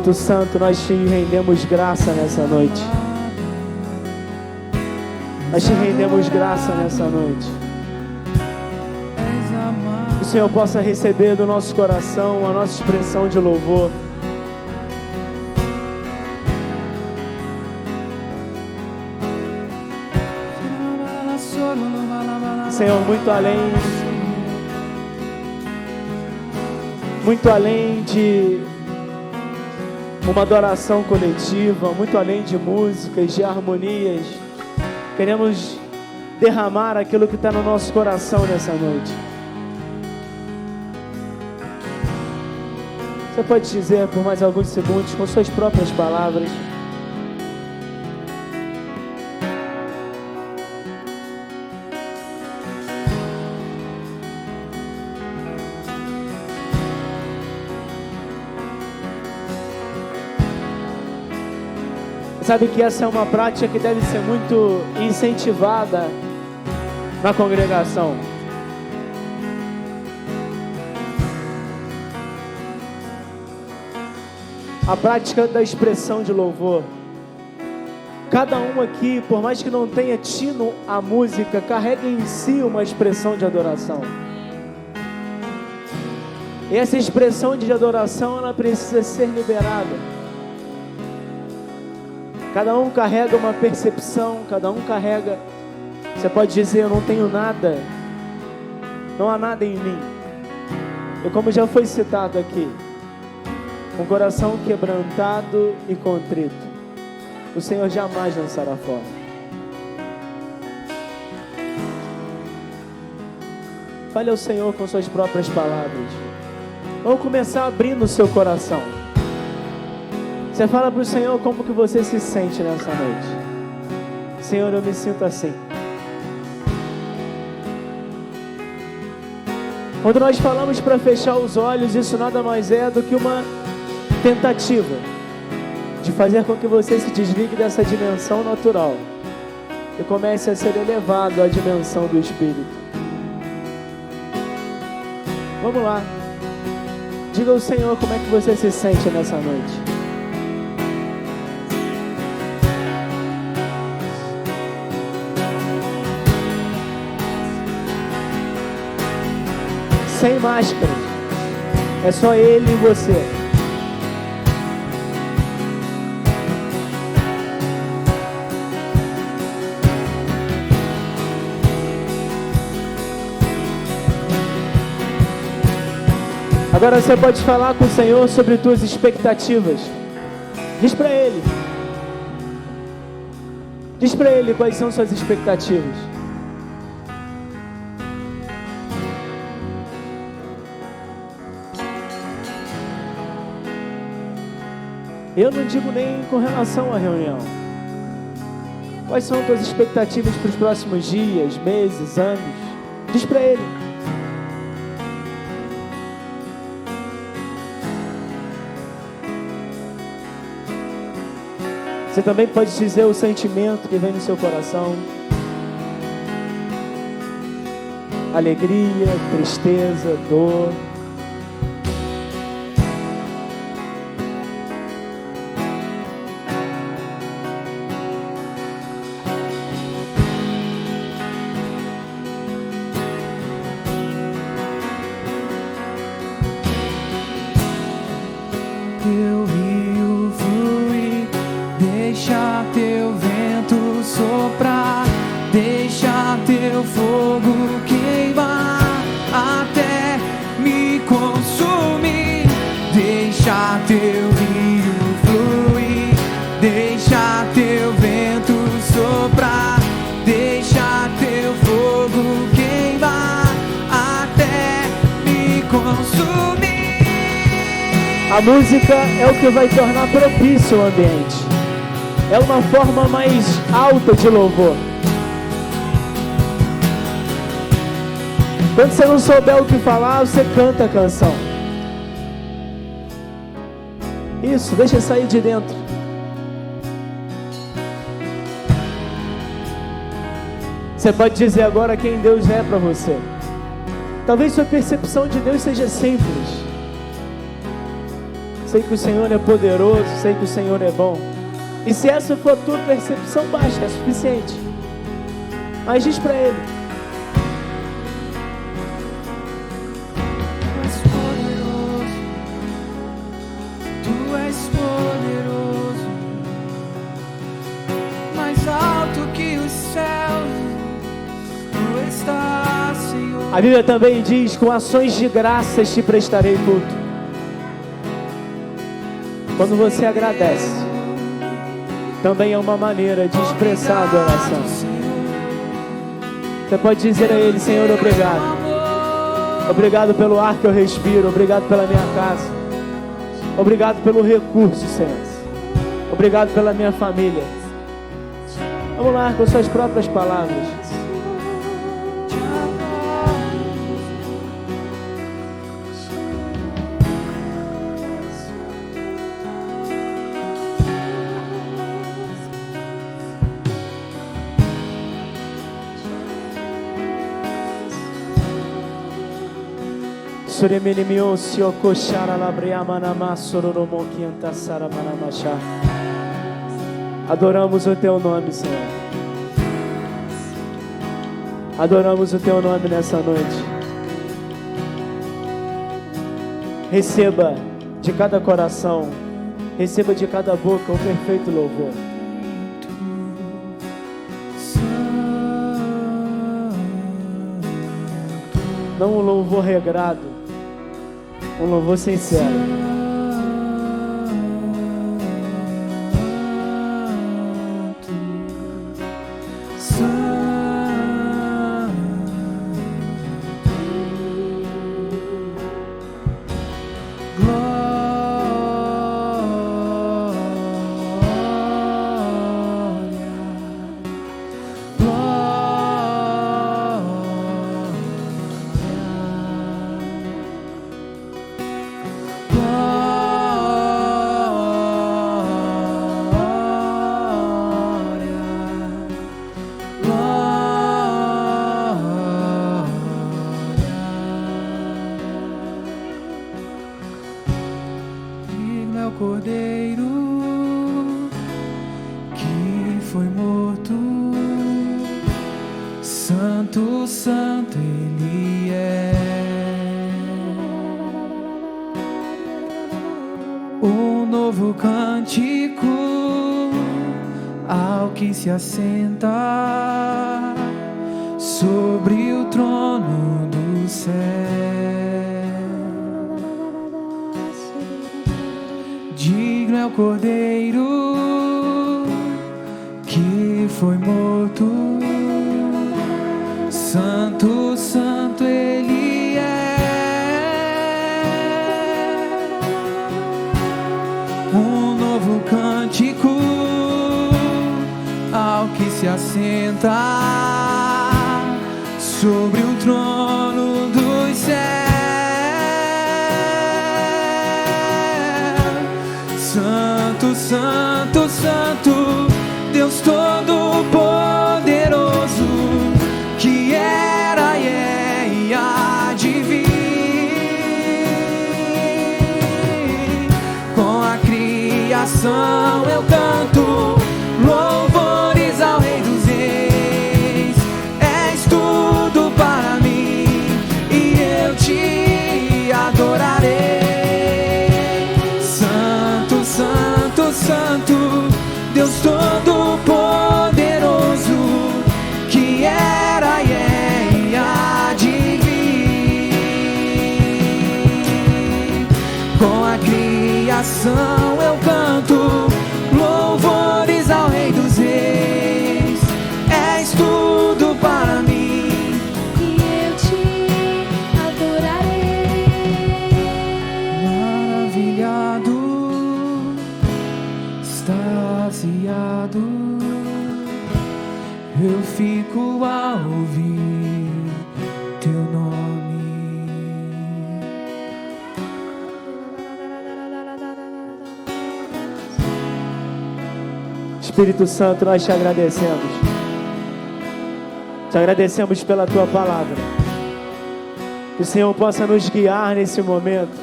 Espírito Santo, nós te rendemos graça nessa noite. Nós te rendemos graça nessa noite. Que o Senhor possa receber do nosso coração a nossa expressão de louvor. Senhor, muito além de uma adoração coletiva, muito além de músicas, de harmonias, queremos derramar aquilo que está no nosso coração nessa noite. Você pode dizer por mais alguns segundos, com suas próprias palavras: sabe que essa é uma prática que deve ser muito incentivada na congregação. A prática da expressão de louvor. Cada um aqui, por mais que não tenha tino a música, carrega em si uma expressão de adoração. E essa expressão de adoração, ela precisa ser liberada. Cada um carrega uma percepção, cada um carrega. Você pode dizer: eu não tenho nada, não há nada em mim. E como já foi citado aqui, com coração quebrantado e contrito, o Senhor jamais lançará fora. Fale ao Senhor com suas próprias palavras. Vamos começar abrindo o seu coração. Você fala para o Senhor como que você se sente nessa noite. Senhor, eu me sinto assim. Quando nós falamos para fechar os olhos, isso nada mais é do que uma tentativa de fazer com que você se desligue dessa dimensão natural e comece a ser elevado à dimensão do Espírito. Vamos lá. Diga ao Senhor como é que você se sente nessa noite. Sem máscara, é só Ele e você. Agora você pode falar com o Senhor sobre tuas expectativas. Diz para Ele. Diz para Ele quais são suas expectativas. Eu não digo nem com relação à reunião. Quais são as tuas expectativas para os próximos dias, meses, anos? Diz para Ele. Você também pode dizer o sentimento que vem no seu coração. Alegria, tristeza, dor. A música é o que vai tornar propício o ambiente. É uma forma mais alta de louvor. Quando você não souber o que falar, você canta a canção. Isso, deixa sair de dentro. Você pode dizer agora quem Deus é para você. Talvez sua percepção de Deus seja simples. sei que o Senhor é poderoso, sei que o Senhor é bom. E se essa for a tua percepção, basta, é suficiente. Mas diz para Ele: Tu és poderoso, mais alto que os céus, Tu estás, Senhor. A Bíblia também diz: com ações de graças te prestarei culto. Quando você agradece, também é uma maneira de expressar a adoração. Você pode dizer a Ele: Senhor, obrigado. Obrigado pelo ar que eu respiro. Obrigado pela minha casa. Obrigado pelo recurso, Senhor. Obrigado pela minha família. Vamos lá, com suas próprias palavras. Adoramos o Teu nome, Senhor. Adoramos o Teu nome nessa noite. Receba de cada coração, receba de cada boca o perfeito louvor. Não um louvor regrado, um louvor sincero. Assenta sobre o trono do céu. Digno é o Cordeiro que foi morto. Santo, santo Ele é. Um novo cântico ao que se assenta sobre o trono dos céus. Santo, santo, santo, Deus Todo-Poderoso, que era e é e há de vir. Com a criação eu canto louvores ao Rei dos Reis. És tudo para mim e eu te adorarei. Santo, santo, santo, Deus Todo-Poderoso, que era e é e há de vir. Com a criação eu canto louvores ao Rei dos Reis. És tudo para mim e eu te adorarei. Maravilhado, extasiado, eu fico a ouvir teu nome. Espírito Santo, nós te agradecemos. Te agradecemos pela Tua palavra. Que o Senhor possa nos guiar nesse momento.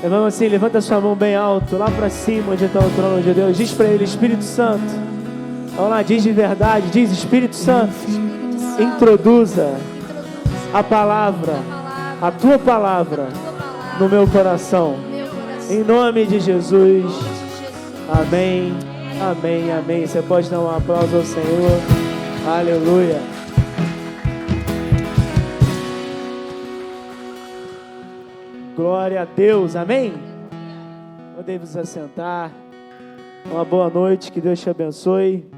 Vamos assim, levanta sua mão bem alto, lá para cima, onde está o trono de Deus. Diz para Ele, Espírito Santo. Vamos lá, diz de verdade, diz, Espírito Santo, introduza a palavra, a tua palavra no meu coração. Em nome de Jesus. Amém, amém, amém. Você pode dar um aplauso ao Senhor. Aleluia. Glória a Deus, amém? Podemos assentar. Uma boa noite, que Deus te abençoe.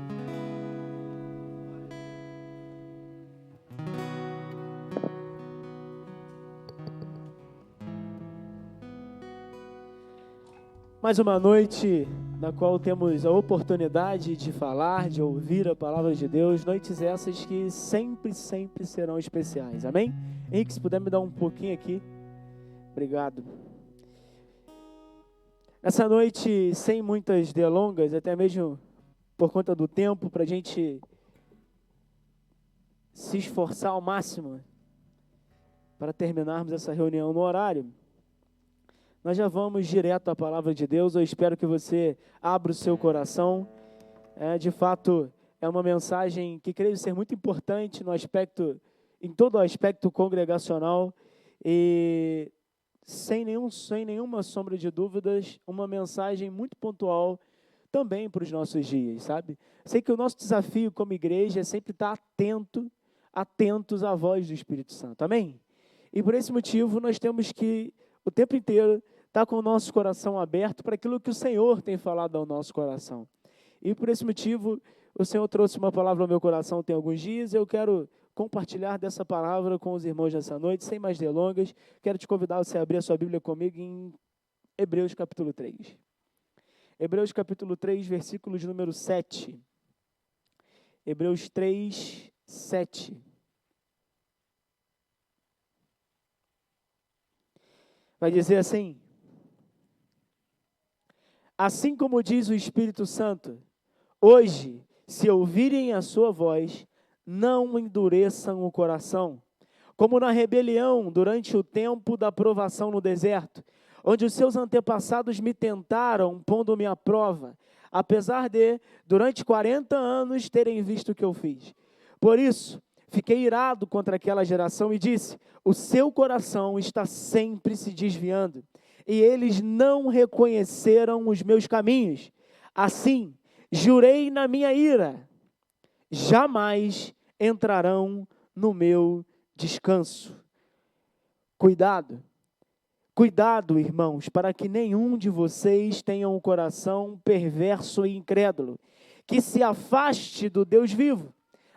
Mais uma noite na qual temos a oportunidade de falar, de ouvir a palavra de Deus. Noites essas que sempre serão especiais, amém? Henrique, se puder me dar um pouquinho aqui. Obrigado. Essa noite, sem muitas delongas, até mesmo por conta do tempo, para a gente se esforçar ao máximo para terminarmos essa reunião no horário, nós já vamos direto à palavra de Deus. Eu espero que você abra o seu coração. De fato, é uma mensagem que creio ser muito importante em todo o aspecto congregacional e sem nenhuma sombra de dúvidas, uma mensagem muito pontual também para os nossos dias, sabe? Sei que o nosso desafio como igreja é sempre estar atentos à voz do Espírito Santo, amém? E por esse motivo nós temos que, o tempo inteiro, estar com o nosso coração aberto para aquilo que o Senhor tem falado ao nosso coração. E por esse motivo, o Senhor trouxe uma palavra ao meu coração tem alguns dias, eu quero compartilhar dessa palavra com os irmãos nessa noite, sem mais delongas. Quero te convidar a você abrir a sua Bíblia comigo em Hebreus capítulo 3. Hebreus capítulo 3, versículo de número 7. Hebreus 3, 7. Vai dizer assim: assim como diz o Espírito Santo, hoje, se ouvirem a sua voz, não endureçam o coração, como na rebelião durante o tempo da provação no deserto, onde os seus antepassados me tentaram, pondo-me à prova, apesar de, durante 40 anos, terem visto o que eu fiz. Por isso, fiquei irado contra aquela geração e disse: o seu coração está sempre se desviando, e eles não reconheceram os meus caminhos. Assim, jurei na minha ira, jamais entrarão no meu descanso. Cuidado, irmãos, para que nenhum de vocês tenha um coração perverso e incrédulo, que se afaste do Deus vivo.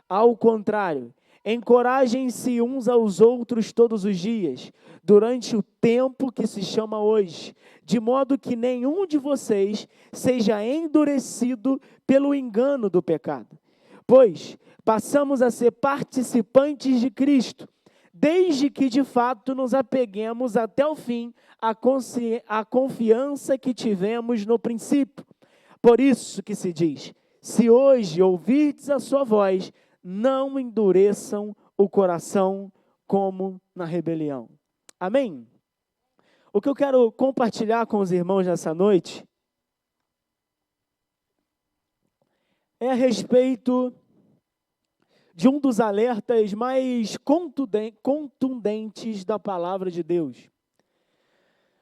Ao contrário, encorajem-se uns aos outros todos os dias, durante o tempo que se chama hoje, de modo que nenhum de vocês seja endurecido pelo engano do pecado. Pois passamos a ser participantes de Cristo, desde que de fato nos apeguemos até o fim à confiança que tivemos no princípio. Por isso que se diz: se hoje ouvirdes a sua voz, não endureçam o coração como na rebelião. Amém? O que eu quero compartilhar com os irmãos nessa noite é a respeito de um dos alertas mais contundentes da palavra de Deus.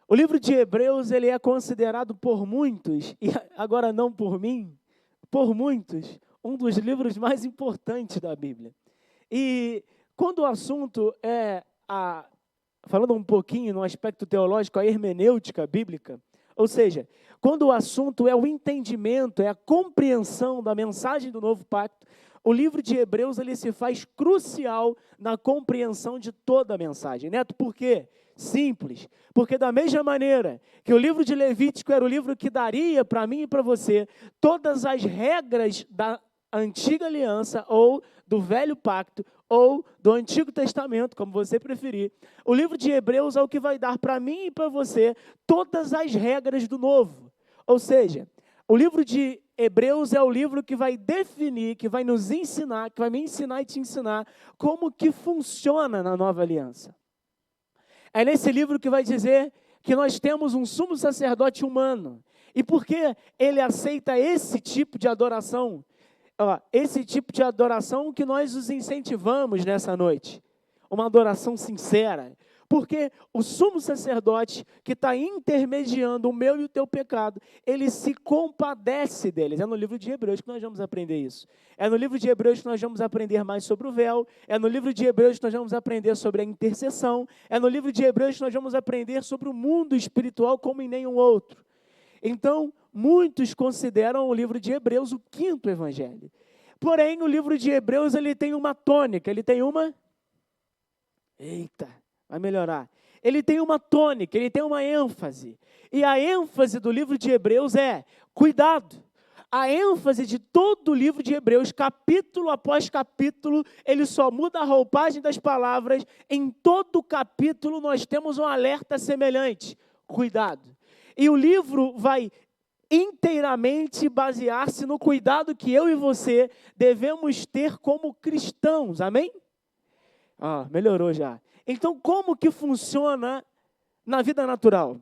O livro de Hebreus, ele é considerado por muitos, e agora não por mim, por muitos, um dos livros mais importantes da Bíblia. E quando o assunto é, falando um pouquinho no aspecto teológico, a hermenêutica bíblica, ou seja, quando o assunto é o entendimento, é a compreensão da mensagem do novo pacto, o livro de Hebreus ele se faz crucial na compreensão de toda a mensagem. Neto, por quê? Simples. Porque da mesma maneira que o livro de Levítico era o livro que daria para mim e para você todas as regras da antiga aliança ou do velho pacto ou do Antigo Testamento, como você preferir, o livro de Hebreus é o que vai dar para mim e para você todas as regras do novo. Ou seja, o livro de Hebreus é o livro que vai definir, que vai nos ensinar, que vai me ensinar e te ensinar como que funciona na nova aliança. É nesse livro que vai dizer que nós temos um sumo sacerdote humano. E por que ele aceita esse tipo de adoração? Esse tipo de adoração que nós os incentivamos nessa noite. Uma adoração sincera. Porque o sumo sacerdote que está intermediando o meu e o teu pecado, ele se compadece deles. É no livro de Hebreus que nós vamos aprender isso. É no livro de Hebreus que nós vamos aprender mais sobre o véu. É no livro de Hebreus que nós vamos aprender sobre a intercessão. É no livro de Hebreus que nós vamos aprender sobre o mundo espiritual como em nenhum outro. Então, muitos consideram o livro de Hebreus o quinto evangelho. Porém, o livro de Hebreus ele tem uma tônica, ele tem uma... Eita! Vai melhorar. Ele tem uma tônica, ele tem uma ênfase. E a ênfase do livro de Hebreus é cuidado. A ênfase de todo o livro de Hebreus, capítulo após capítulo, ele só muda a roupagem das palavras. Em todo capítulo nós temos um alerta semelhante. Cuidado. E o livro vai inteiramente basear-se no cuidado que eu e você devemos ter como cristãos. Amém? Melhorou já. Então, como que funciona na vida natural?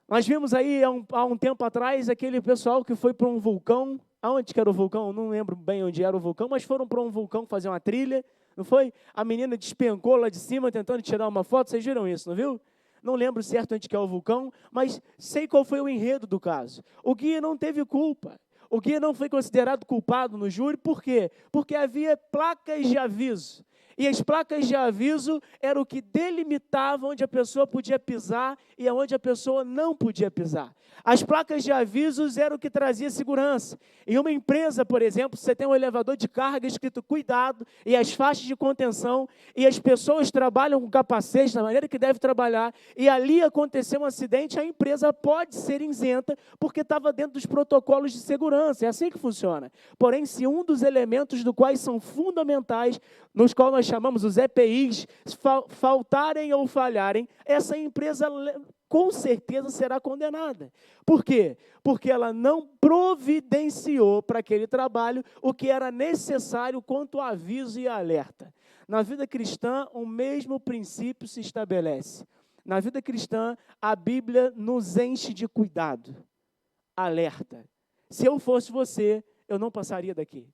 Nós vimos aí, há um tempo atrás, aquele pessoal que foi para um vulcão. Aonde que era o vulcão? Não lembro bem onde era o vulcão, mas foram para um vulcão fazer uma trilha, não foi? A menina despencou lá de cima, tentando tirar uma foto. Vocês viram isso, não viu? Não lembro certo onde que é o vulcão, mas sei qual foi o enredo do caso. O guia não teve culpa. O guia não foi considerado culpado no júri. Por quê? Porque havia placas de aviso. E as placas de aviso eram o que delimitavam onde a pessoa podia pisar e aonde a pessoa não podia pisar. As placas de avisos eram o que trazia segurança. Em uma empresa, por exemplo, você tem um elevador de carga escrito cuidado e as faixas de contenção e as pessoas trabalham com capacete da maneira que deve trabalhar e ali aconteceu um acidente, a empresa pode ser isenta porque estava dentro dos protocolos de segurança. É assim que funciona. Porém, se um dos elementos do quais são fundamentais, nos quais nós chamamos os EPIs, faltarem ou falharem, essa empresa com certeza será condenada. Por quê? Porque ela não providenciou para aquele trabalho o que era necessário quanto ao aviso e alerta. Na vida cristã, o mesmo princípio se estabelece. Na vida cristã, a Bíblia nos enche de cuidado, alerta. Se eu fosse você, eu não passaria daqui.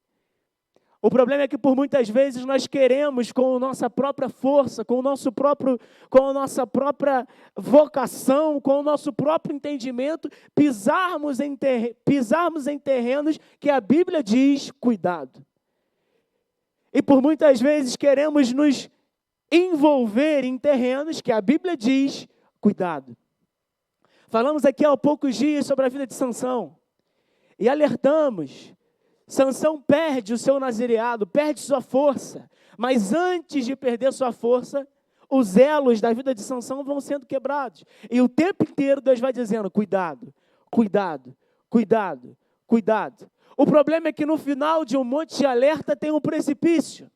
O problema é que por muitas vezes nós queremos, com a nossa própria força, com a nossa própria vocação, com o nosso próprio entendimento, pisarmos em terrenos que a Bíblia diz, cuidado. E por muitas vezes queremos nos envolver em terrenos que a Bíblia diz, cuidado. Falamos aqui há poucos dias sobre a vida de Sansão e alertamos. Sansão perde o seu nazireado, perde sua força, mas antes de perder sua força, os elos da vida de Sansão vão sendo quebrados. E o tempo inteiro Deus vai dizendo, cuidado, cuidado, cuidado, cuidado. O problema é que no final de um monte de alerta tem um precipício.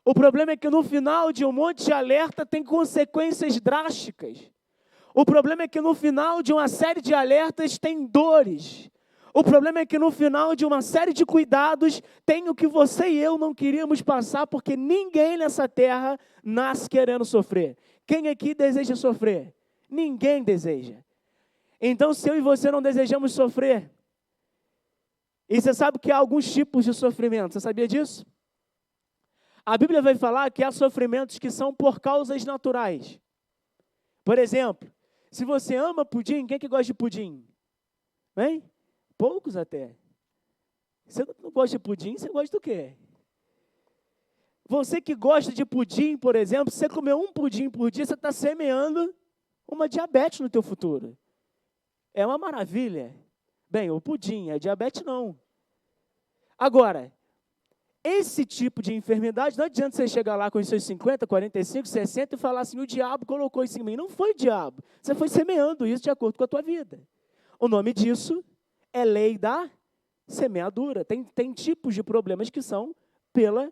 O problema é que no final de um monte de alerta tem consequências drásticas. O problema é que no final de uma série de alertas tem dores. O problema é que no final de uma série de cuidados tem o que você e eu não queríamos passar, porque ninguém nessa terra nasce querendo sofrer. Quem aqui deseja sofrer? Ninguém deseja. Então, se eu e você não desejamos sofrer, e você sabe que há alguns tipos de sofrimento, você sabia disso? A Bíblia vai falar que há sofrimentos que são por causas naturais. Por exemplo, se você ama pudim, quem é que gosta de pudim? Hein? Poucos até. Você não gosta de pudim, você gosta do quê? Você que gosta de pudim, por exemplo, se você comer um pudim por dia, você está semeando uma diabetes no teu futuro. É uma maravilha. Bem, o pudim, a diabetes não. Agora, esse tipo de enfermidade, não adianta você chegar lá com os seus 50, 45, 60 e falar assim, o diabo colocou isso em mim. Não foi o diabo. Você foi semeando isso de acordo com a tua vida. O nome disso é lei da semeadura. Tem tipos de problemas que são pela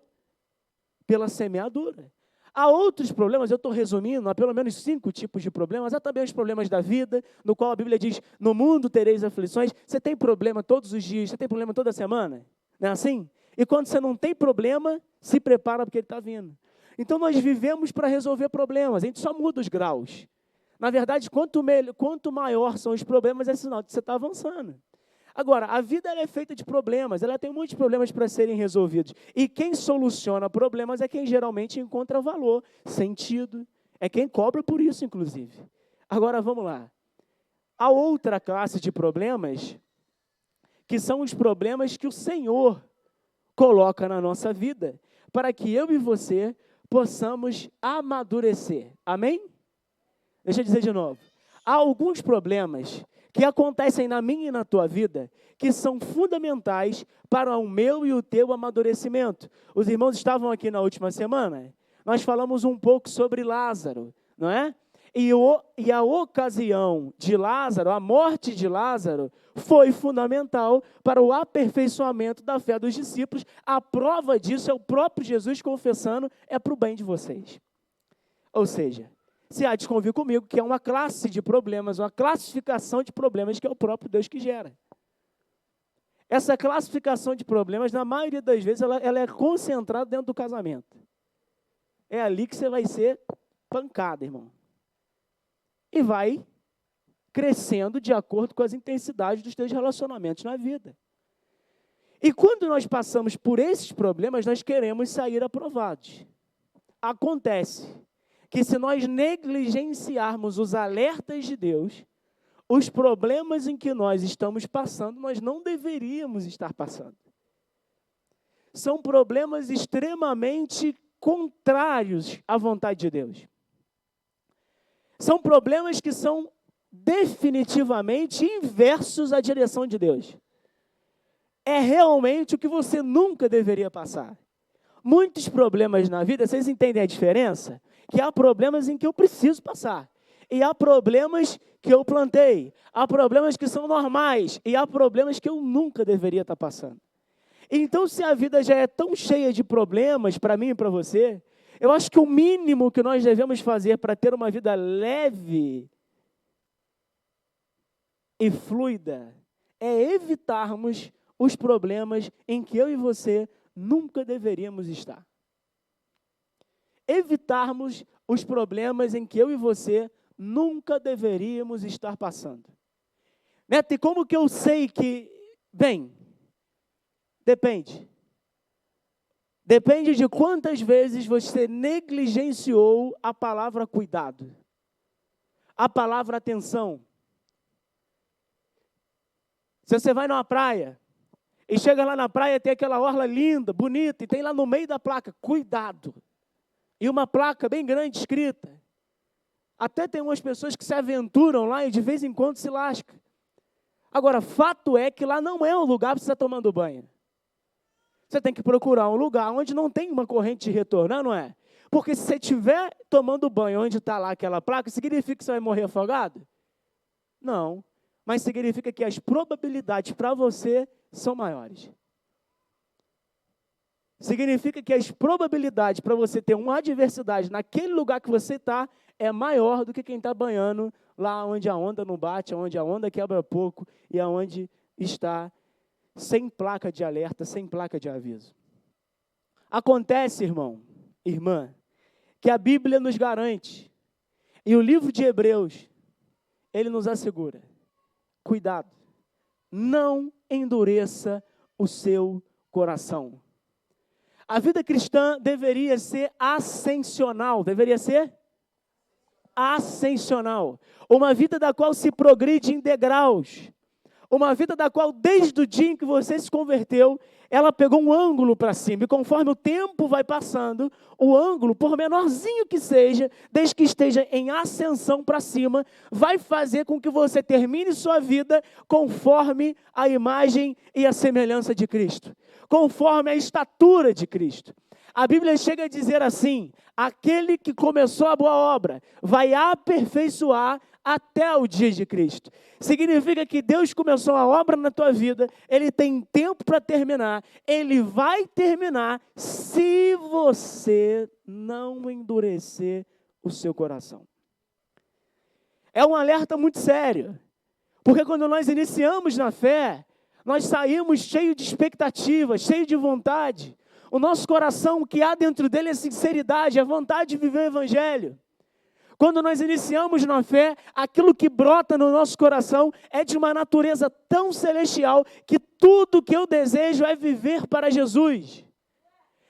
semeadura. Há outros problemas, eu estou resumindo, há pelo menos 5 tipos de problemas. Há também os problemas da vida, no qual a Bíblia diz, no mundo tereis aflições. Você tem problema todos os dias, você tem problema toda semana? Não é assim? E quando você não tem problema, se prepara porque ele está vindo. Então nós vivemos para resolver problemas, a gente só muda os graus. Na verdade, quanto maior são os problemas, é sinal de que você está avançando. Agora, a vida ela é feita de problemas, ela tem muitos problemas para serem resolvidos. E quem soluciona problemas é quem geralmente encontra valor, sentido, é quem cobra por isso, inclusive. Agora, vamos lá. Há outra classe de problemas, que são os problemas que o Senhor coloca na nossa vida, para que eu e você possamos amadurecer. Amém? Deixa eu dizer de novo. Há alguns problemas que acontecem na minha e na tua vida, que são fundamentais para o meu e o teu amadurecimento. Os irmãos estavam aqui na última semana, nós falamos um pouco sobre Lázaro, não é? E a ocasião de Lázaro, a morte de Lázaro, foi fundamental para o aperfeiçoamento da fé dos discípulos. A prova disso é o próprio Jesus confessando, é para o bem de vocês. Ou seja, se há de convir comigo que é uma classe de problemas, uma classificação de problemas que é o próprio Deus que gera. Essa classificação de problemas, na maioria das vezes, ela é concentrada dentro do casamento. É ali que você vai ser pancada, irmão. E vai crescendo de acordo com as intensidades dos teus relacionamentos na vida. E quando nós passamos por esses problemas, nós queremos sair aprovados. Acontece que se nós negligenciarmos os alertas de Deus, os problemas em que nós estamos passando, nós não deveríamos estar passando. São problemas extremamente contrários à vontade de Deus. São problemas que são definitivamente inversos à direção de Deus. É realmente o que você nunca deveria passar. Muitos problemas na vida, vocês entendem a diferença? Que há problemas em que eu preciso passar. E há problemas que eu plantei. Há problemas que são normais. E há problemas que eu nunca deveria estar passando. Então, se a vida já é tão cheia de problemas para mim e para você, eu acho que o mínimo que nós devemos fazer para ter uma vida leve e fluida é evitarmos os problemas em que eu e você nunca deveríamos estar. Evitarmos os problemas em que eu e você nunca deveríamos estar passando. Neto, e como que eu sei que... Bem, depende. Depende de quantas vezes você negligenciou a palavra cuidado, a palavra atenção. Se você vai numa praia, e chega lá na praia, tem aquela orla linda, bonita, e tem lá no meio da placa, cuidado. E uma placa bem grande escrita. Até tem umas pessoas que se aventuram lá e de vez em quando se lascam. Agora, fato é que lá não é um lugar para você estar tomando banho. Você tem que procurar um lugar onde não tem uma corrente de retorno, não é? Porque se você estiver tomando banho onde está lá aquela placa, significa que você vai morrer afogado? Não. Mas significa que as probabilidades para você são maiores. Significa que as probabilidades para você ter uma adversidade naquele lugar que você está é maior do que quem está banhando lá onde a onda não bate, onde a onda quebra pouco e aonde está sem placa de alerta, sem placa de aviso. Acontece, irmão, irmã, que a Bíblia nos garante, e o livro de Hebreus, ele nos assegura, cuidado, não endureça o seu coração. A vida cristã deveria ser ascensional, uma vida da qual se progride em degraus, uma vida da qual, desde o dia em que você se converteu, ela pegou um ângulo para cima. E conforme o tempo vai passando, o ângulo, por menorzinho que seja, desde que esteja em ascensão para cima, vai fazer com que você termine sua vida conforme a imagem e a semelhança de Cristo. Conforme a estatura de Cristo. A Bíblia chega a dizer assim, aquele que começou a boa obra vai aperfeiçoar até o dia de Cristo. Significa que Deus começou a obra na tua vida, Ele tem tempo para terminar, Ele vai terminar se você não endurecer o seu coração. É um alerta muito sério, porque quando nós iniciamos na fé, nós saímos cheios de expectativas, cheios de vontade. O nosso coração, o que há dentro dele é sinceridade, é vontade de viver o Evangelho. Quando nós iniciamos na fé, aquilo que brota no nosso coração é de uma natureza tão celestial que tudo que eu desejo é viver para Jesus.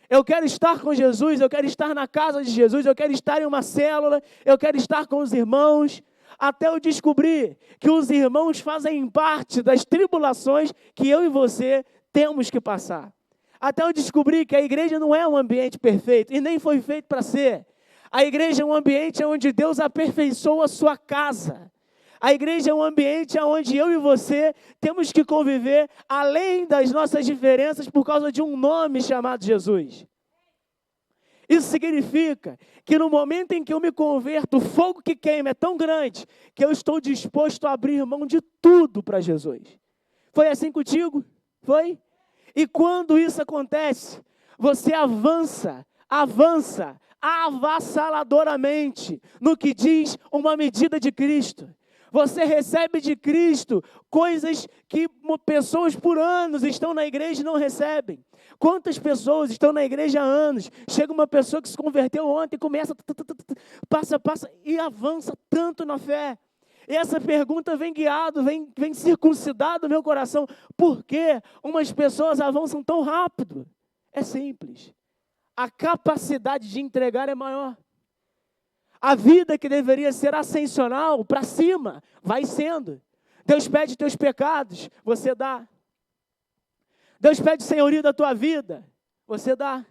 Eu quero estar com Jesus, eu quero estar na casa de Jesus, eu quero estar em uma célula, eu quero estar com os irmãos, até eu descobrir que os irmãos fazem parte das tribulações que eu e você temos que passar. Até eu descobrir que a igreja não é um ambiente perfeito e nem foi feito para ser. A igreja é um ambiente onde Deus aperfeiçoa a sua casa. A igreja é um ambiente onde eu e você temos que conviver além das nossas diferenças por causa de um nome chamado Jesus. Isso significa que no momento em que eu me converto, o fogo que queima é tão grande que eu estou disposto a abrir mão de tudo para Jesus. Foi assim contigo? Foi? E quando isso acontece, você avança avassaladoramente no que diz uma medida de Cristo. Você recebe de Cristo coisas que pessoas por anos estão na igreja e não recebem. Quantas pessoas estão na igreja há anos? Chega uma pessoa que se converteu ontem, começa, passa e avança tanto na fé. E essa pergunta vem guiado, vem circuncidado o meu coração. Por que umas pessoas avançam tão rápido? É simples. A capacidade de entregar é maior. A vida que deveria ser ascensional, para cima, vai sendo. Deus pede teus pecados, você dá. Deus pede senhorio da tua vida, você dá.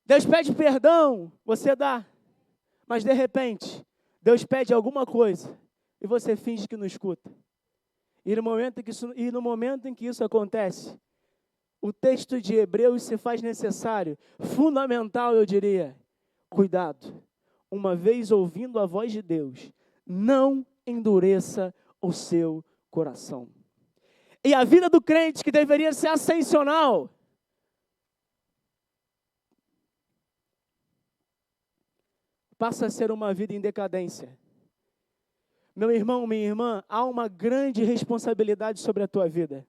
Deus pede perdão, você dá. Mas de repente, Deus pede alguma coisa e você finge que não escuta. E no momento em que isso acontece, o texto de Hebreus se faz necessário, fundamental, eu diria. Cuidado. Uma vez ouvindo a voz de Deus, não endureça o seu coração. E a vida do crente, que deveria ser ascensional, passa a ser uma vida em decadência. Meu irmão, minha irmã, há uma grande responsabilidade sobre a tua vida.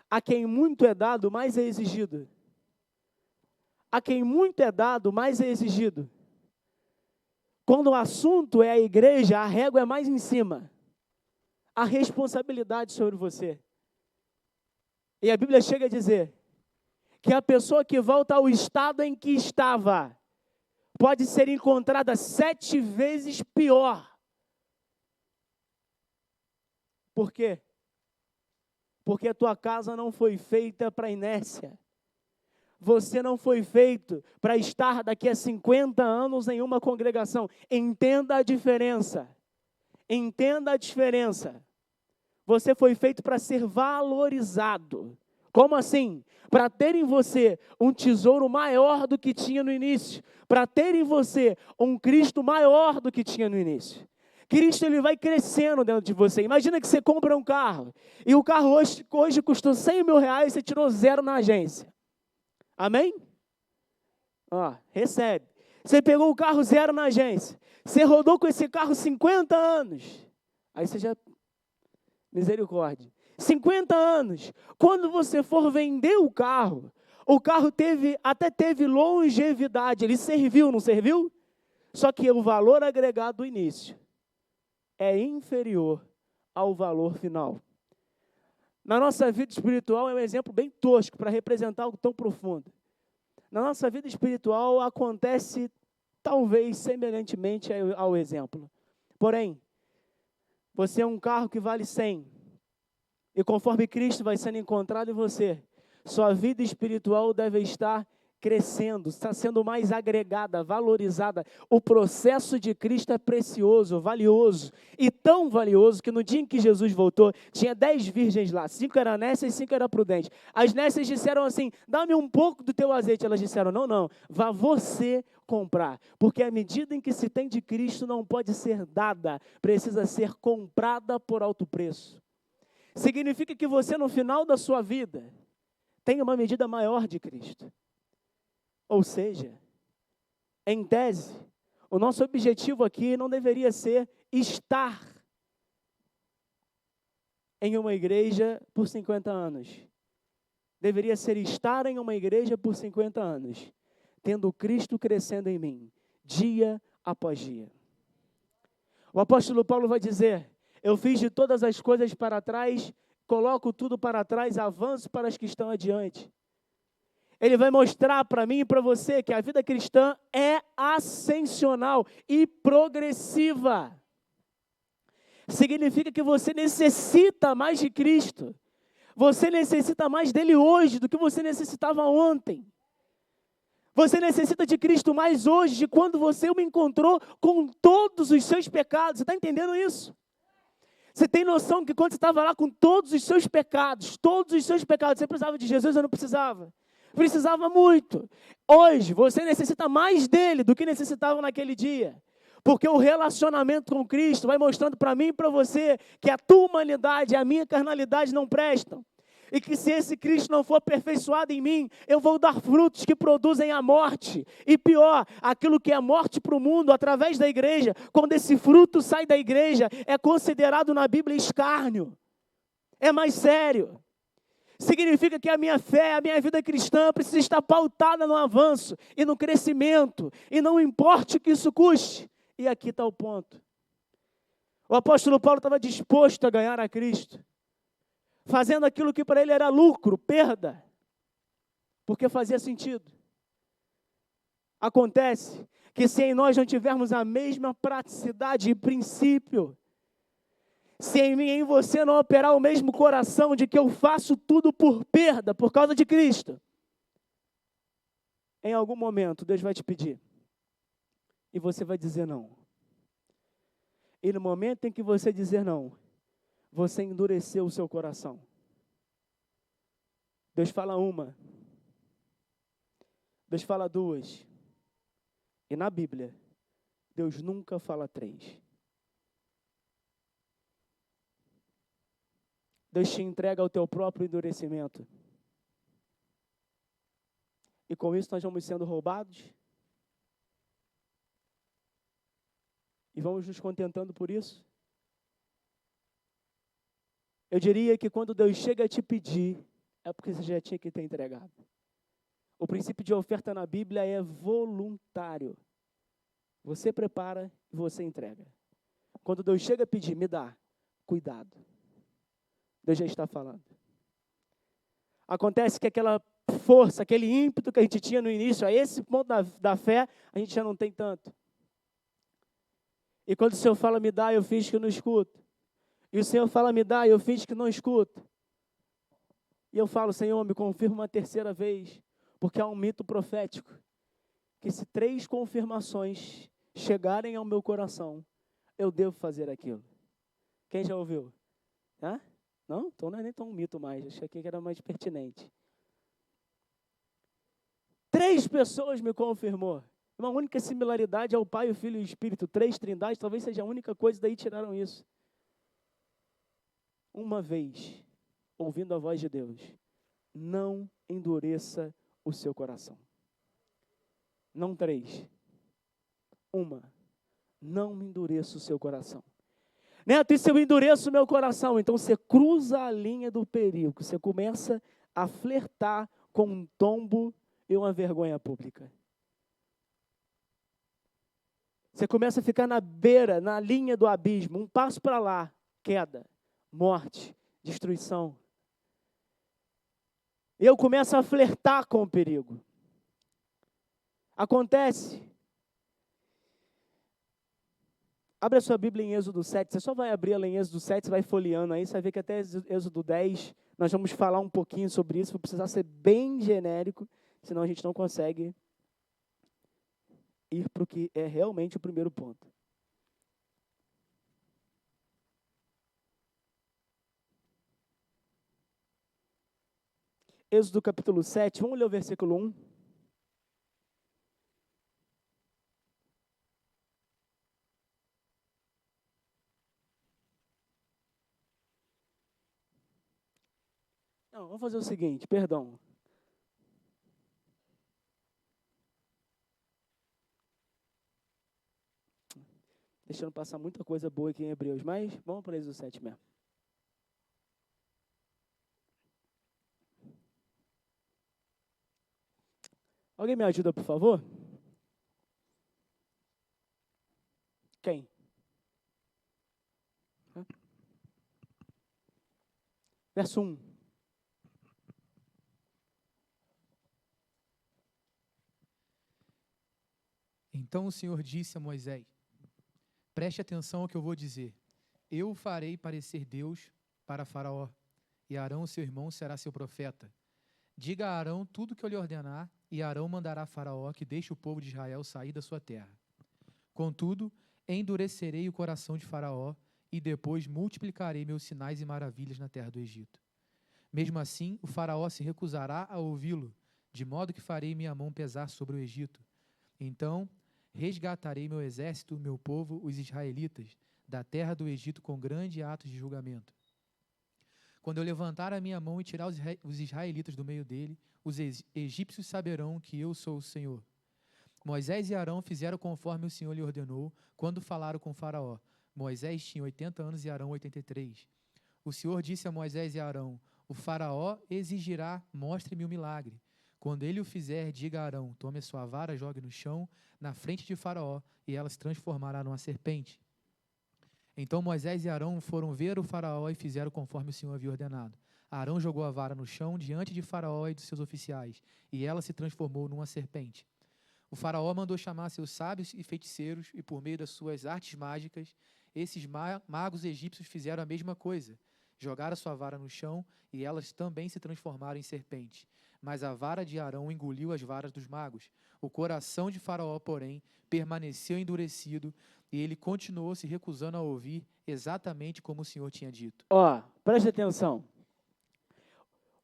A quem muito é dado, mais é exigido. A quem muito é dado, mais é exigido. Quando o assunto é a igreja, a régua é mais em cima. A responsabilidade sobre você. E a Bíblia chega a dizer que a pessoa que volta ao estado em que estava pode ser encontrada 7 vezes pior. Por quê? Porque a tua casa não foi feita para inércia. Você não foi feito para estar daqui a 50 anos em uma congregação. Entenda a diferença. Entenda a diferença. Você foi feito para ser valorizado. Como assim? Para ter em você um tesouro maior do que tinha no início. Para ter em você um Cristo maior do que tinha no início. Cristo, ele vai crescendo dentro de você. Imagina que você compra um carro. E o carro hoje custou 100 mil reais e você tirou 0 na agência. Amém? Ó, recebe. Você pegou o carro 0 na agência. Você rodou com esse carro 50 anos. Aí você já... Misericórdia. 50 anos. Quando você for vender o carro até teve longevidade. Ele serviu, não serviu? Só que o valor agregado do início é inferior ao valor final. Na nossa vida espiritual é um exemplo bem tosco para representar algo tão profundo. Na nossa vida espiritual acontece talvez semelhantemente ao exemplo. Porém, você é um carro que vale 100. E conforme Cristo vai sendo encontrado em você, sua vida espiritual deve estar crescendo, está sendo mais agregada, valorizada. O processo de Cristo é precioso, valioso, e tão valioso que no dia em que Jesus voltou, tinha 10 virgens lá, 5 eram nécias e 5 eram prudentes. As nécias disseram assim, dá-me um pouco do teu azeite. Elas disseram, não, vá você comprar, porque a medida em que se tem de Cristo não pode ser dada, precisa ser comprada por alto preço. Significa que você no final da sua vida tem uma medida maior de Cristo. Ou seja, em tese, o nosso objetivo aqui não deveria ser estar em uma igreja por 50 anos. Deveria ser estar em uma igreja por 50 anos, tendo Cristo crescendo em mim, dia após dia. O apóstolo Paulo vai dizer: eu fiz de todas as coisas para trás, coloco tudo para trás, avanço para as que estão adiante. Ele vai mostrar para mim e para você que a vida cristã é ascensional e progressiva. Significa que você necessita mais de Cristo. Você necessita mais dele hoje do que você necessitava ontem. Você necessita de Cristo mais hoje de quando você o encontrou com todos os seus pecados. Você está entendendo isso? Você tem noção que quando você estava lá com todos os seus pecados, você precisava de Jesus ou não precisava? Precisava muito. Hoje, você necessita mais dele do que necessitava naquele dia. Porque o relacionamento com Cristo vai mostrando para mim e para você que a tua humanidade e a minha carnalidade não prestam. E que se esse Cristo não for aperfeiçoado em mim, eu vou dar frutos que produzem a morte. E pior, aquilo que é morte para o mundo através da igreja, quando esse fruto sai da igreja, é considerado na Bíblia escárnio. É mais sério. Significa que a minha fé, a minha vida cristã precisa estar pautada no avanço e no crescimento. E não importe o que isso custe. E aqui está o ponto. O apóstolo Paulo estava disposto a ganhar a Cristo, fazendo aquilo que para ele era lucro, perda, porque fazia sentido. Acontece que se em nós não tivermos a mesma praticidade e princípio, se em mim e em você não operar o mesmo coração de que eu faço tudo por perda, por causa de Cristo, em algum momento Deus vai te pedir, e você vai dizer não. E no momento em que você dizer não, você endureceu o seu coração. Deus fala uma, Deus fala duas, e na Bíblia, Deus nunca fala três. Deus te entrega ao teu próprio endurecimento. E com isso nós vamos sendo roubados. E vamos nos contentando por isso. Eu diria que quando Deus chega a te pedir, é porque você já tinha que ter entregado. O princípio de oferta na Bíblia é voluntário. Você prepara e você entrega. Quando Deus chega a pedir, me dá, cuidado. Deus já está falando. Acontece que aquela força, aquele ímpeto que a gente tinha no início, a esse ponto da fé, a gente já não tem tanto. E quando o Senhor fala, me dá, eu finjo que não escuto. E o Senhor fala, me dá, eu finjo que não escuto. E eu falo, Senhor, me confirma uma terceira vez, porque há um mito profético, que se 3 confirmações chegarem ao meu coração, eu devo fazer aquilo. Quem já ouviu? Hã? Não? Então não é nem tão um mito mais, achei que era mais pertinente. 3 pessoas me confirmou. Uma única similaridade é o Pai, o Filho e o Espírito. 3 trindades, talvez seja a única coisa, daí tiraram isso. Uma vez, ouvindo a voz de Deus, não endureça o seu coração. Não 3. Uma, não me endureça o seu coração. Neto, e se eu endureço o meu coração? Então você cruza a linha do perigo. Você começa a flertar com um tombo e uma vergonha pública. Você começa a ficar na beira, na linha do abismo. Um passo para lá, queda, morte, destruição. Eu começo a flertar com o perigo. Acontece. Abre a sua Bíblia em Êxodo 7, você só vai abrir ela em Êxodo 7, você vai folheando aí, você vai ver que até Êxodo 10, nós vamos falar um pouquinho sobre isso, vou precisar ser bem genérico, senão a gente não consegue ir para o que é realmente o primeiro ponto. Êxodo capítulo 7, vamos ler o versículo 1. Não, vamos fazer o seguinte, perdão. Deixando passar muita coisa boa aqui em Hebreus, mas vamos para Êxodo 7 mesmo. Alguém me ajuda, por favor? Quem? Verso 1. Então o Senhor disse a Moisés: preste atenção ao que eu vou dizer. Eu o farei parecer Deus para Faraó, e Arão, seu irmão, será seu profeta. Diga a Arão tudo o que eu lhe ordenar, e Arão mandará a Faraó que deixe o povo de Israel sair da sua terra. Contudo, endurecerei o coração de Faraó, e depois multiplicarei meus sinais e maravilhas na terra do Egito. Mesmo assim, o Faraó se recusará a ouvi-lo, de modo que farei minha mão pesar sobre o Egito. Então, resgatarei meu exército, meu povo, os israelitas, da terra do Egito com grandes atos de julgamento. Quando eu levantar a minha mão e tirar os israelitas do meio dele, os egípcios saberão que eu sou o Senhor. Moisés e Arão fizeram conforme o Senhor lhe ordenou, quando falaram com Faraó. Moisés tinha 80 anos e Arão 83. O Senhor disse a Moisés e a Arão: o Faraó exigirá, mostre-me o milagre. Quando ele o fizer, diga a Arão: tome a sua vara, jogue no chão, na frente de Faraó, e ela se transformará numa serpente. Então Moisés e Arão foram ver o Faraó e fizeram conforme o Senhor havia ordenado. Arão jogou a vara no chão diante de Faraó e de seus oficiais, e ela se transformou numa serpente. O Faraó mandou chamar seus sábios e feiticeiros, e por meio das suas artes mágicas, esses magos egípcios fizeram a mesma coisa. Jogaram sua vara no chão, e elas também se transformaram em serpentes. Mas a vara de Arão engoliu as varas dos magos. O coração de Faraó, porém, permaneceu endurecido, e ele continuou se recusando a ouvir exatamente como o Senhor tinha dito. Preste atenção.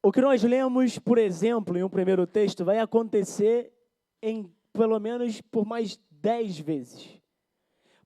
O que nós lemos, por exemplo, em um primeiro texto, vai acontecer em pelo menos por mais 10 vezes.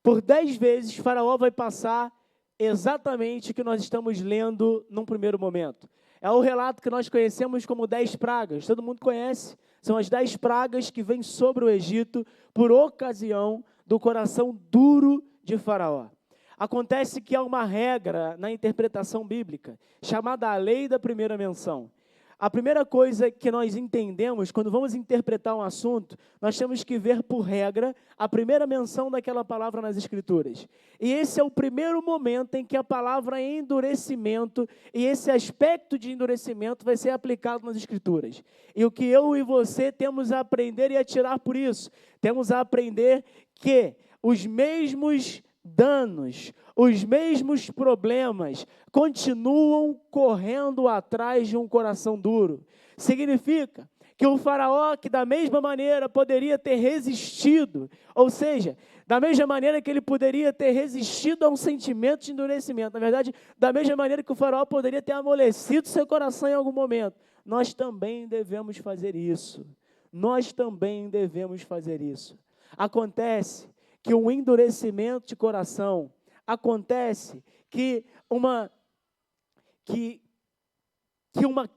Por 10 vezes, Faraó vai passar exatamente o que nós estamos lendo num primeiro momento. É o relato que nós conhecemos como 10 pragas. Todo mundo conhece. São as 10 pragas que vêm sobre o Egito por ocasião do coração duro de Faraó. Acontece que há uma regra na interpretação bíblica, chamada a lei da primeira menção. A primeira coisa que nós entendemos, quando vamos interpretar um assunto, nós temos que ver por regra a primeira menção daquela palavra nas Escrituras. E esse é o primeiro momento em que a palavra endurecimento e esse aspecto de endurecimento vai ser aplicado nas Escrituras. E o que eu e você temos a aprender e a tirar por isso? Temos a aprender que os mesmos danos, os mesmos problemas continuam correndo atrás de um coração duro. Significa que o Faraó, que da mesma maneira poderia ter resistido, ou seja, da mesma maneira que ele poderia ter resistido a um sentimento de endurecimento, na verdade, da mesma maneira que o Faraó poderia ter amolecido seu coração em algum momento, nós também devemos fazer isso. Nós também devemos fazer isso. Acontece que um endurecimento de coração, acontece que uma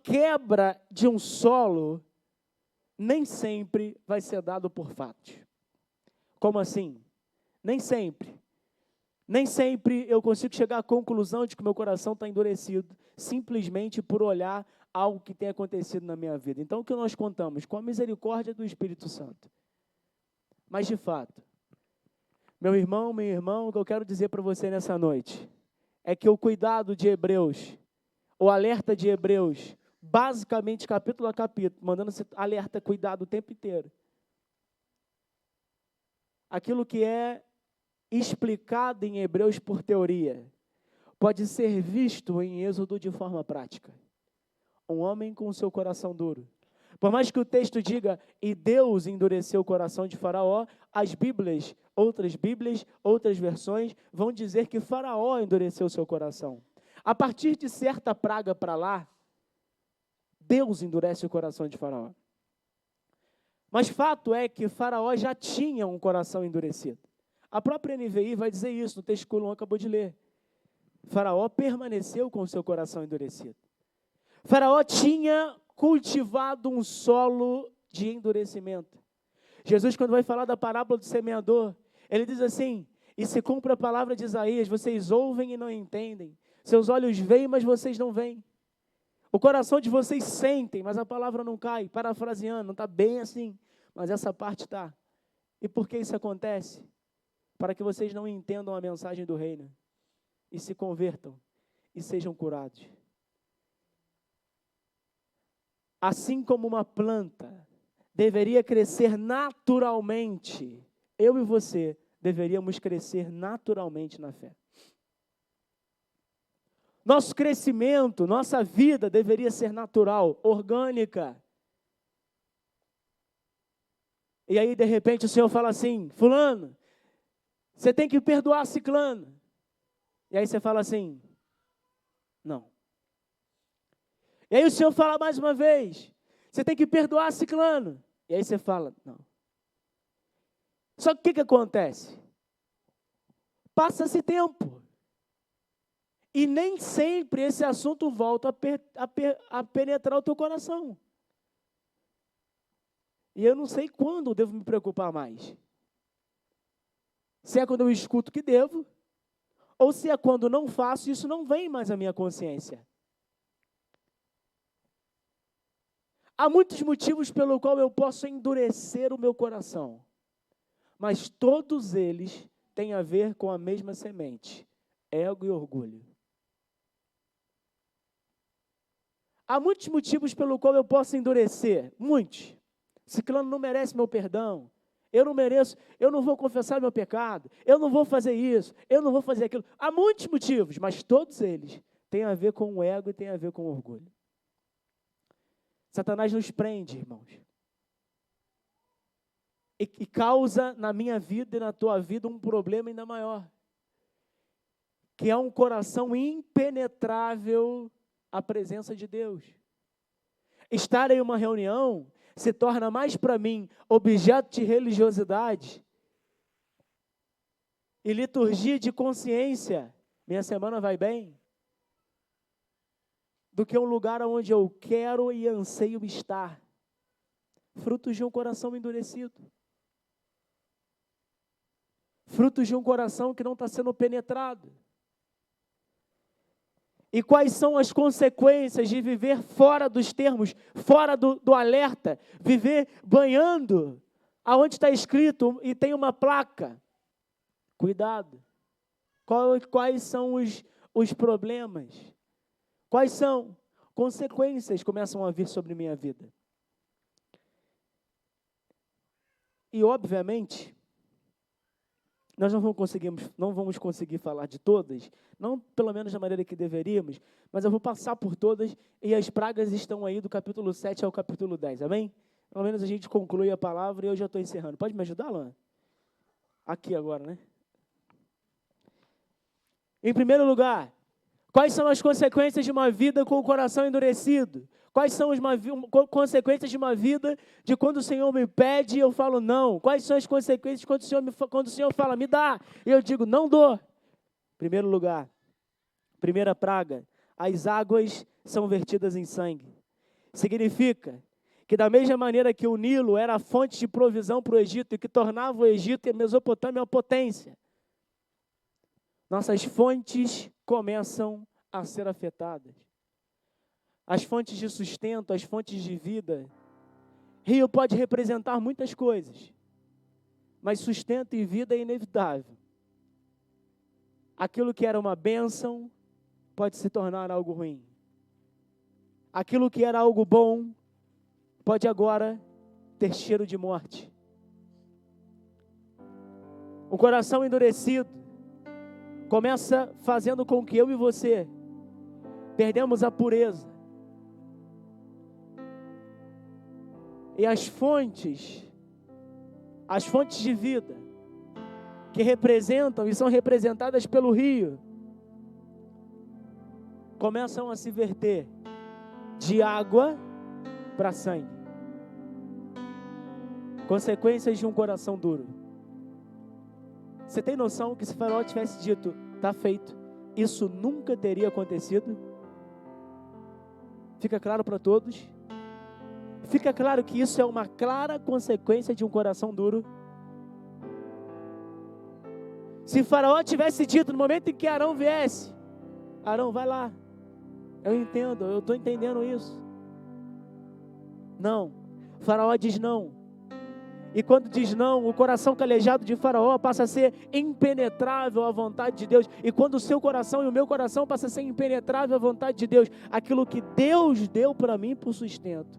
quebra de um solo nem sempre vai ser dado por fatos. Como assim? Nem sempre. Nem sempre eu consigo chegar à conclusão de que meu coração está endurecido, simplesmente por olhar algo que tem acontecido na minha vida. Então, o que nós contamos? Com a misericórdia do Espírito Santo. Mas, de fato, meu irmão, minha irmã, o que eu quero dizer para você nessa noite é que o cuidado de Hebreus, o alerta de Hebreus, basicamente capítulo a capítulo, mandando esse alerta, cuidado o tempo inteiro. Aquilo que é explicado em Hebreus por teoria, pode ser visto em Êxodo de forma prática. Um homem com o seu coração duro. Por mais que o texto diga, e Deus endureceu o coração de Faraó, as Bíblias, outras versões, vão dizer que Faraó endureceu o seu coração. A partir de certa praga para lá, Deus endurece o coração de Faraó. Mas fato é que Faraó já tinha um coração endurecido. A própria NVI vai dizer isso no texto que o Luan acabou de ler. Faraó permaneceu com o seu coração endurecido. Faraó tinha cultivado um solo de endurecimento. Jesus, quando vai falar da parábola do semeador, ele diz assim, e se cumpre a palavra de Isaías, vocês ouvem e não entendem, seus olhos veem, mas vocês não veem. O coração de vocês sentem, mas a palavra não cai, parafraseando, não está bem assim, mas essa parte está. E por que isso acontece? para que vocês não entendam a mensagem do reino e se convertam e sejam curados. Assim como uma planta deveria crescer naturalmente, eu e você deveríamos crescer naturalmente na fé. Nosso crescimento, nossa vida deveria ser natural, orgânica. E aí, de repente, o Senhor fala assim: fulano, você tem que perdoar ciclano. E aí você fala assim: não. E aí o Senhor fala mais uma vez: você tem que perdoar ciclano. E aí você fala: não. Só que o que acontece? Passa-se tempo. E nem sempre esse assunto volta a penetrar o teu coração. E eu não sei quando eu devo me preocupar mais. Se é quando eu escuto que devo, ou se é quando não faço, isso não vem mais à minha consciência. Há muitos motivos pelo qual eu posso endurecer o meu coração, mas todos eles têm a ver com a mesma semente: ego e orgulho. Há muitos motivos pelo qual eu posso endurecer, muitos. Ciclano não merece meu perdão, eu não mereço, eu não vou confessar meu pecado, eu não vou fazer isso, eu não vou fazer aquilo. Há muitos motivos, mas todos eles têm a ver com o ego e têm a ver com o orgulho. Satanás nos prende, irmãos. E causa na minha vida e na tua vida um problema ainda maior, que é um coração impenetrável à presença de Deus. Estar em uma reunião se torna mais para mim objeto de religiosidade e liturgia de consciência, minha semana vai bem, do que um lugar onde eu quero e anseio estar, frutos de um coração endurecido, frutos de um coração que não está sendo penetrado. E quais são as consequências de viver fora dos termos, fora do alerta, viver banhando, aonde está escrito e tem uma placa? Cuidado. Quais são os problemas? Quais são? Consequências começam a vir sobre minha vida. E, obviamente, nós não vamos conseguir falar de todas, não pelo menos da maneira que deveríamos, mas eu vou passar por todas e as pragas estão aí do capítulo 7 ao capítulo 10, amém? Pelo menos a gente conclui a palavra e eu já estou encerrando. Pode me ajudar, Luan? Aqui agora, né? Em primeiro lugar, quais são as consequências de uma vida com o coração endurecido? Quais são as consequências de uma vida de quando o Senhor me pede e eu falo não? Quais são as consequências quando o Senhor fala, me dá, e eu digo, não dou? Primeiro lugar, primeira praga, as águas são vertidas em sangue. Significa que da mesma maneira que o Nilo era a fonte de provisão para o Egito e que tornava o Egito e a Mesopotâmia uma potência, nossas fontes começam a ser afetadas. As fontes de sustento, as fontes de vida. Rio pode representar muitas coisas, mas sustento e vida é inevitável. Aquilo que era uma bênção pode se tornar algo ruim. Aquilo que era algo bom pode agora ter cheiro de morte. O coração endurecido começa fazendo com que eu e você perdemos a pureza. E as fontes de vida, que representam e são representadas pelo rio, começam a se verter de água para sangue. Consequências de um coração duro. Você tem noção que se Faraó tivesse dito, está feito, isso nunca teria acontecido? Fica claro para todos? Fica claro que isso é uma clara consequência de um coração duro? Se Faraó tivesse dito no momento em que Arão viesse, Arão, vai lá, eu entendo, eu estou entendendo isso. Não, Faraó diz não. E quando diz não, o coração calejado de Faraó passa a ser impenetrável à vontade de Deus. E quando o seu coração e o meu coração passa a ser impenetrável à vontade de Deus, aquilo que Deus deu para mim por sustento,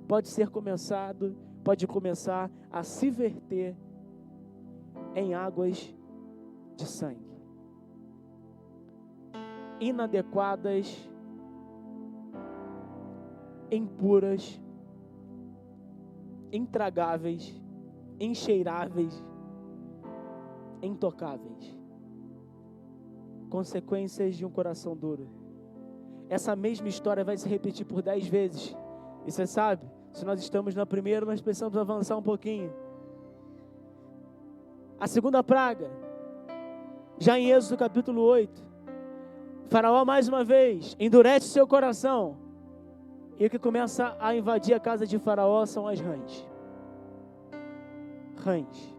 pode começar a se verter em águas de sangue. Inadequadas, impuras, intragáveis, incheiráveis, intocáveis. Consequências de um coração duro. Essa mesma história vai se repetir por 10 vezes. E você sabe, se nós estamos na primeira, nós precisamos avançar um pouquinho. A segunda praga, já em Êxodo capítulo 8, Faraó mais uma vez endurece seu coração. E o que começa a invadir a casa de Faraó são as rãs. Rãs.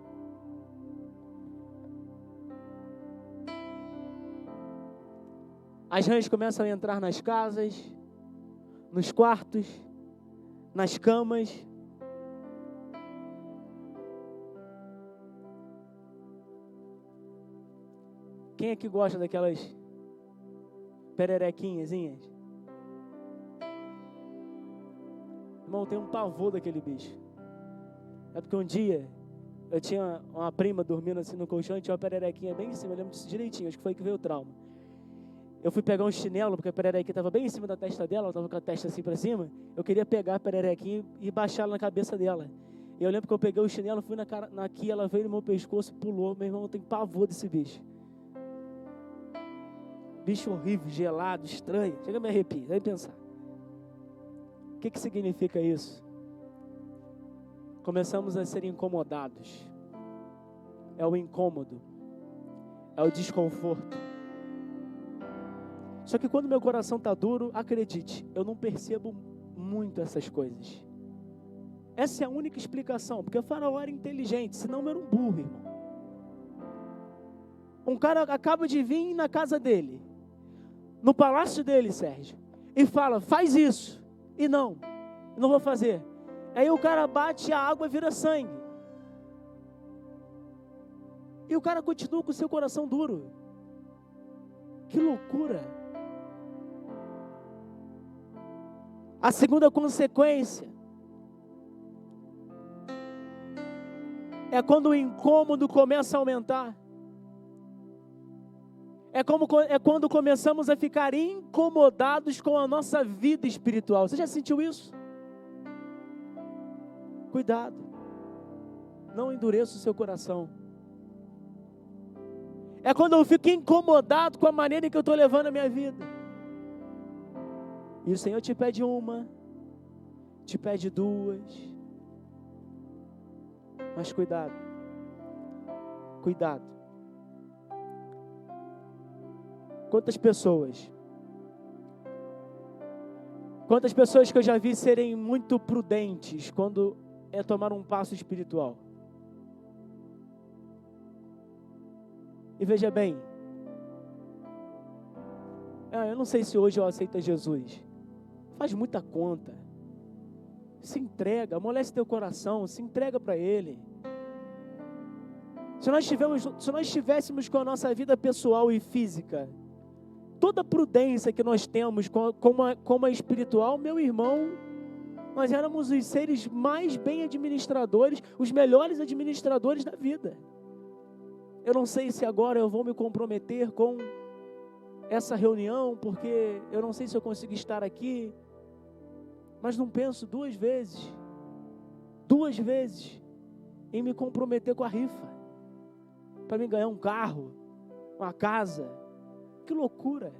As rãs começam a entrar nas casas, nos quartos, nas camas. Quem é que gosta daquelas pererequinhazinhas? Irmão, tem um pavor daquele bicho. É porque um dia eu tinha uma prima dormindo assim no colchão e tinha uma pererequinha bem em cima, eu lembro disso direitinho, acho que foi que veio o trauma. Eu fui pegar um chinelo, porque a pererequinha estava bem em cima da testa dela, ela estava com a testa assim para cima. Eu queria pegar a pererequinha e baixar ela na cabeça dela. E eu lembro que eu peguei o chinelo, fui aqui, ela veio no meu pescoço, pulou. Meu irmão, tem pavor desse bicho. Bicho horrível, gelado, estranho. Chega a me arrepiar, vai pensar. O que significa isso? Começamos a ser incomodados. É o incômodo. É o desconforto. Só que quando meu coração está duro, acredite, eu não percebo muito essas coisas. Essa é a única explicação, porque o Faraó era inteligente, senão eu era um burro, irmão. Um cara acaba de vir na casa dele, no palácio dele, Sérgio, e fala, faz isso. E não vou fazer. Aí o cara bate e a água vira sangue. E o cara continua com o seu coração duro. Que loucura. A segunda consequência é quando o incômodo começa a aumentar. É quando começamos a ficar incomodados com a nossa vida espiritual. Você já sentiu isso? Cuidado. Não endureça o seu coração. É quando eu fico incomodado com a maneira em que eu estou levando a minha vida. E o Senhor te pede uma, te pede duas. Mas cuidado. Cuidado. Quantas pessoas que eu já vi serem muito prudentes quando é tomar um passo espiritual. E veja bem, eu não sei se hoje eu aceito Jesus. Faz muita conta. Se entrega, amolece teu coração, se entrega para Ele. Se nós estivéssemos com a nossa vida pessoal e física, toda a prudência que nós temos como a espiritual, meu irmão, nós éramos os seres mais bem administradores, os melhores administradores da vida. Eu não sei se agora eu vou me comprometer com essa reunião, porque eu não sei se eu consigo estar aqui, mas não penso duas vezes em me comprometer com a rifa, para me ganhar um carro, uma casa. Que loucura,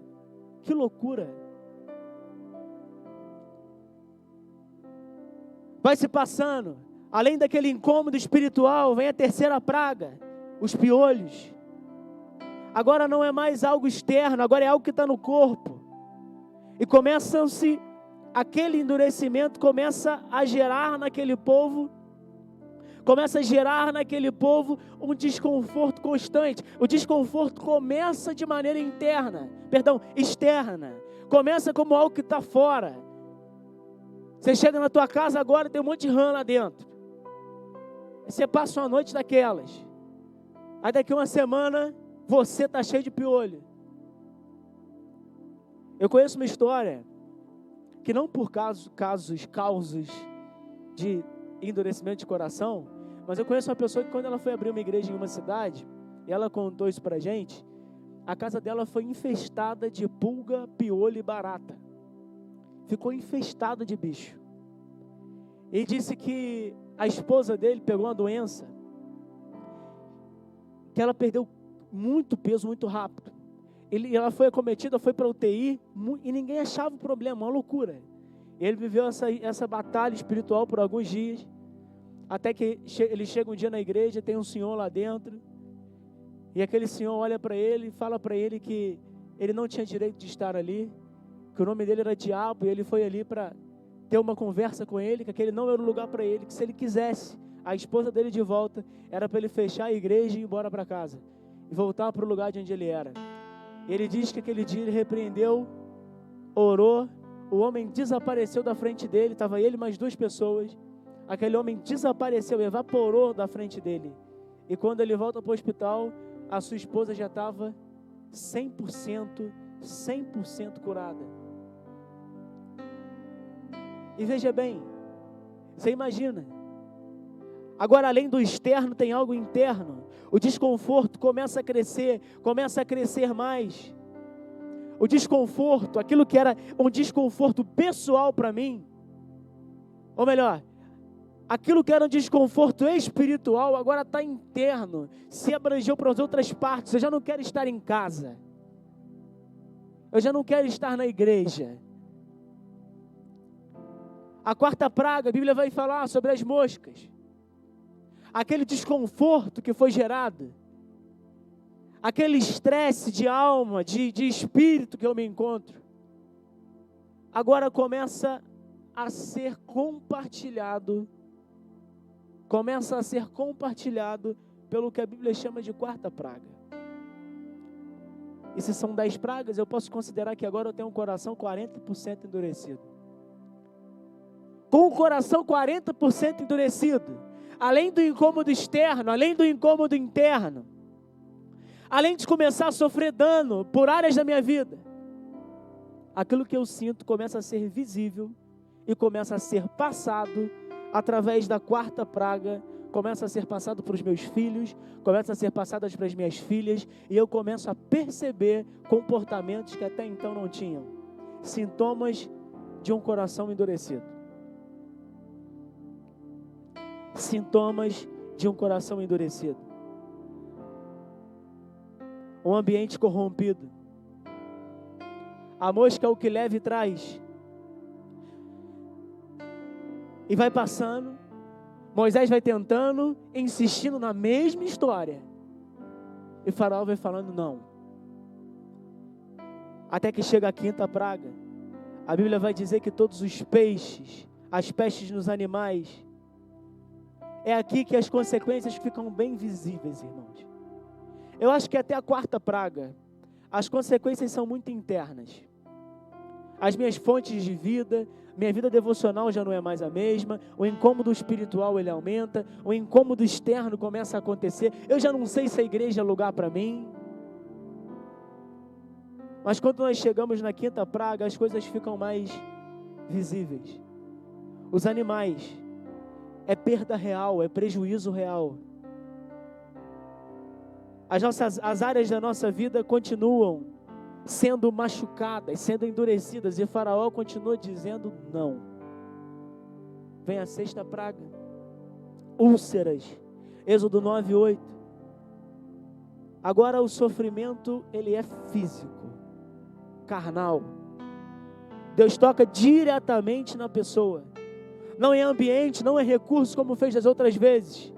que loucura. Vai se passando, além daquele incômodo espiritual, vem a terceira praga, os piolhos. Agora não é mais algo externo, agora é algo que está no corpo. E aquele endurecimento começa a gerar naquele povo um desconforto constante. O desconforto começa de maneira externa. Começa como algo que está fora. Você chega na tua casa agora e tem um monte de rã lá dentro. Você passa uma noite daquelas. Aí daqui uma semana, você está cheio de piolho. Eu conheço uma história que não por causas de endurecimento de coração, mas eu conheço uma pessoa que quando ela foi abrir uma igreja em uma cidade, e ela contou isso pra gente, a casa dela foi infestada de pulga, piolho e barata. Ficou infestada de bicho. E disse que a esposa dele pegou uma doença, que ela perdeu muito peso muito rápido. Ela foi acometida, foi para UTI, e ninguém achava o problema, uma loucura. Ele viveu essa batalha espiritual por alguns dias, até que ele chega um dia na igreja, tem um senhor lá dentro, e aquele senhor olha para ele e fala para ele que ele não tinha direito de estar ali, que o nome dele era Diabo, e ele foi ali para ter uma conversa com ele, que aquele não era o lugar para ele, que se ele quisesse a esposa dele de volta, era para ele fechar a igreja e ir embora para casa, e voltar para o lugar de onde ele era. Ele diz que aquele dia ele repreendeu, orou, o homem desapareceu da frente dele, estava ele mais 2 pessoas, aquele homem desapareceu, evaporou da frente dele, e quando ele volta para o hospital, a sua esposa já estava 100% curada. E veja bem, você imagina, agora além do externo tem algo interno, o desconforto começa a crescer mais. O desconforto, aquilo que era um desconforto pessoal para mim, ou melhor, aquilo que era um desconforto espiritual, agora está interno, se abrangeu para as outras partes. Eu já não quero estar em casa, eu já não quero estar na igreja. A 4ª praga, a Bíblia vai falar sobre as moscas. Aquele desconforto que foi gerado, aquele estresse de alma, de espírito que eu me encontro, agora começa a ser compartilhado, pelo que a Bíblia chama de 4ª praga. E se são 10 pragas, eu posso considerar que agora eu tenho um coração 40% endurecido. Com o coração 40% endurecido, além do incômodo externo, além do incômodo interno, além de começar a sofrer dano por áreas da minha vida, aquilo que eu sinto começa a ser visível e começa a ser passado através da 4ª praga, começa a ser passado para os meus filhos, começa a ser passado para as minhas filhas, e eu começo a perceber comportamentos que até então não tinham, sintomas de um coração endurecido. Sintomas de um coração endurecido. Um ambiente corrompido. A mosca é o que leva e traz. E vai passando. Moisés vai tentando, insistindo na mesma história. E Faraó vai falando não. Até que chega a 5ª praga. A Bíblia vai dizer que todos os peixes, as pestes nos animais, é aqui que as consequências ficam bem visíveis, irmãos. Eu acho que até a 4ª praga, as consequências são muito internas. As minhas fontes de vida, minha vida devocional já não é mais a mesma, o incômodo espiritual ele aumenta, o incômodo externo começa a acontecer, eu já não sei se a igreja é lugar para mim. Mas quando nós chegamos na 5ª praga, as coisas ficam mais visíveis. Os animais, é perda real, é prejuízo real. As áreas da nossa vida continuam sendo machucadas, sendo endurecidas, e Faraó continua dizendo não. Vem a 6ª praga, úlceras, Êxodo 9:8. Agora o sofrimento ele é físico, carnal. Deus toca diretamente na pessoa. Não é ambiente, não é recurso como fez das outras vezes.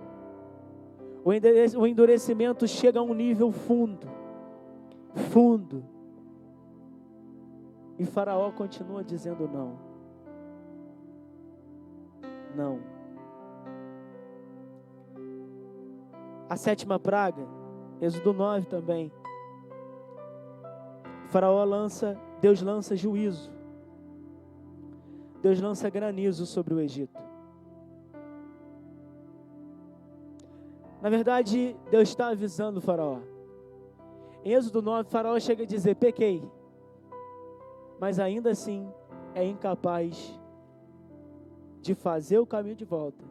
O endurecimento chega a um nível fundo. E Faraó continua dizendo não. Não. A 7ª praga, Êxodo 9 também. Deus lança juízo. Deus lança granizo sobre o Egito. Na verdade, Deus está avisando o faraó. Em Êxodo 9, o faraó chega a dizer: pequei, mas ainda assim é incapaz de fazer o caminho de volta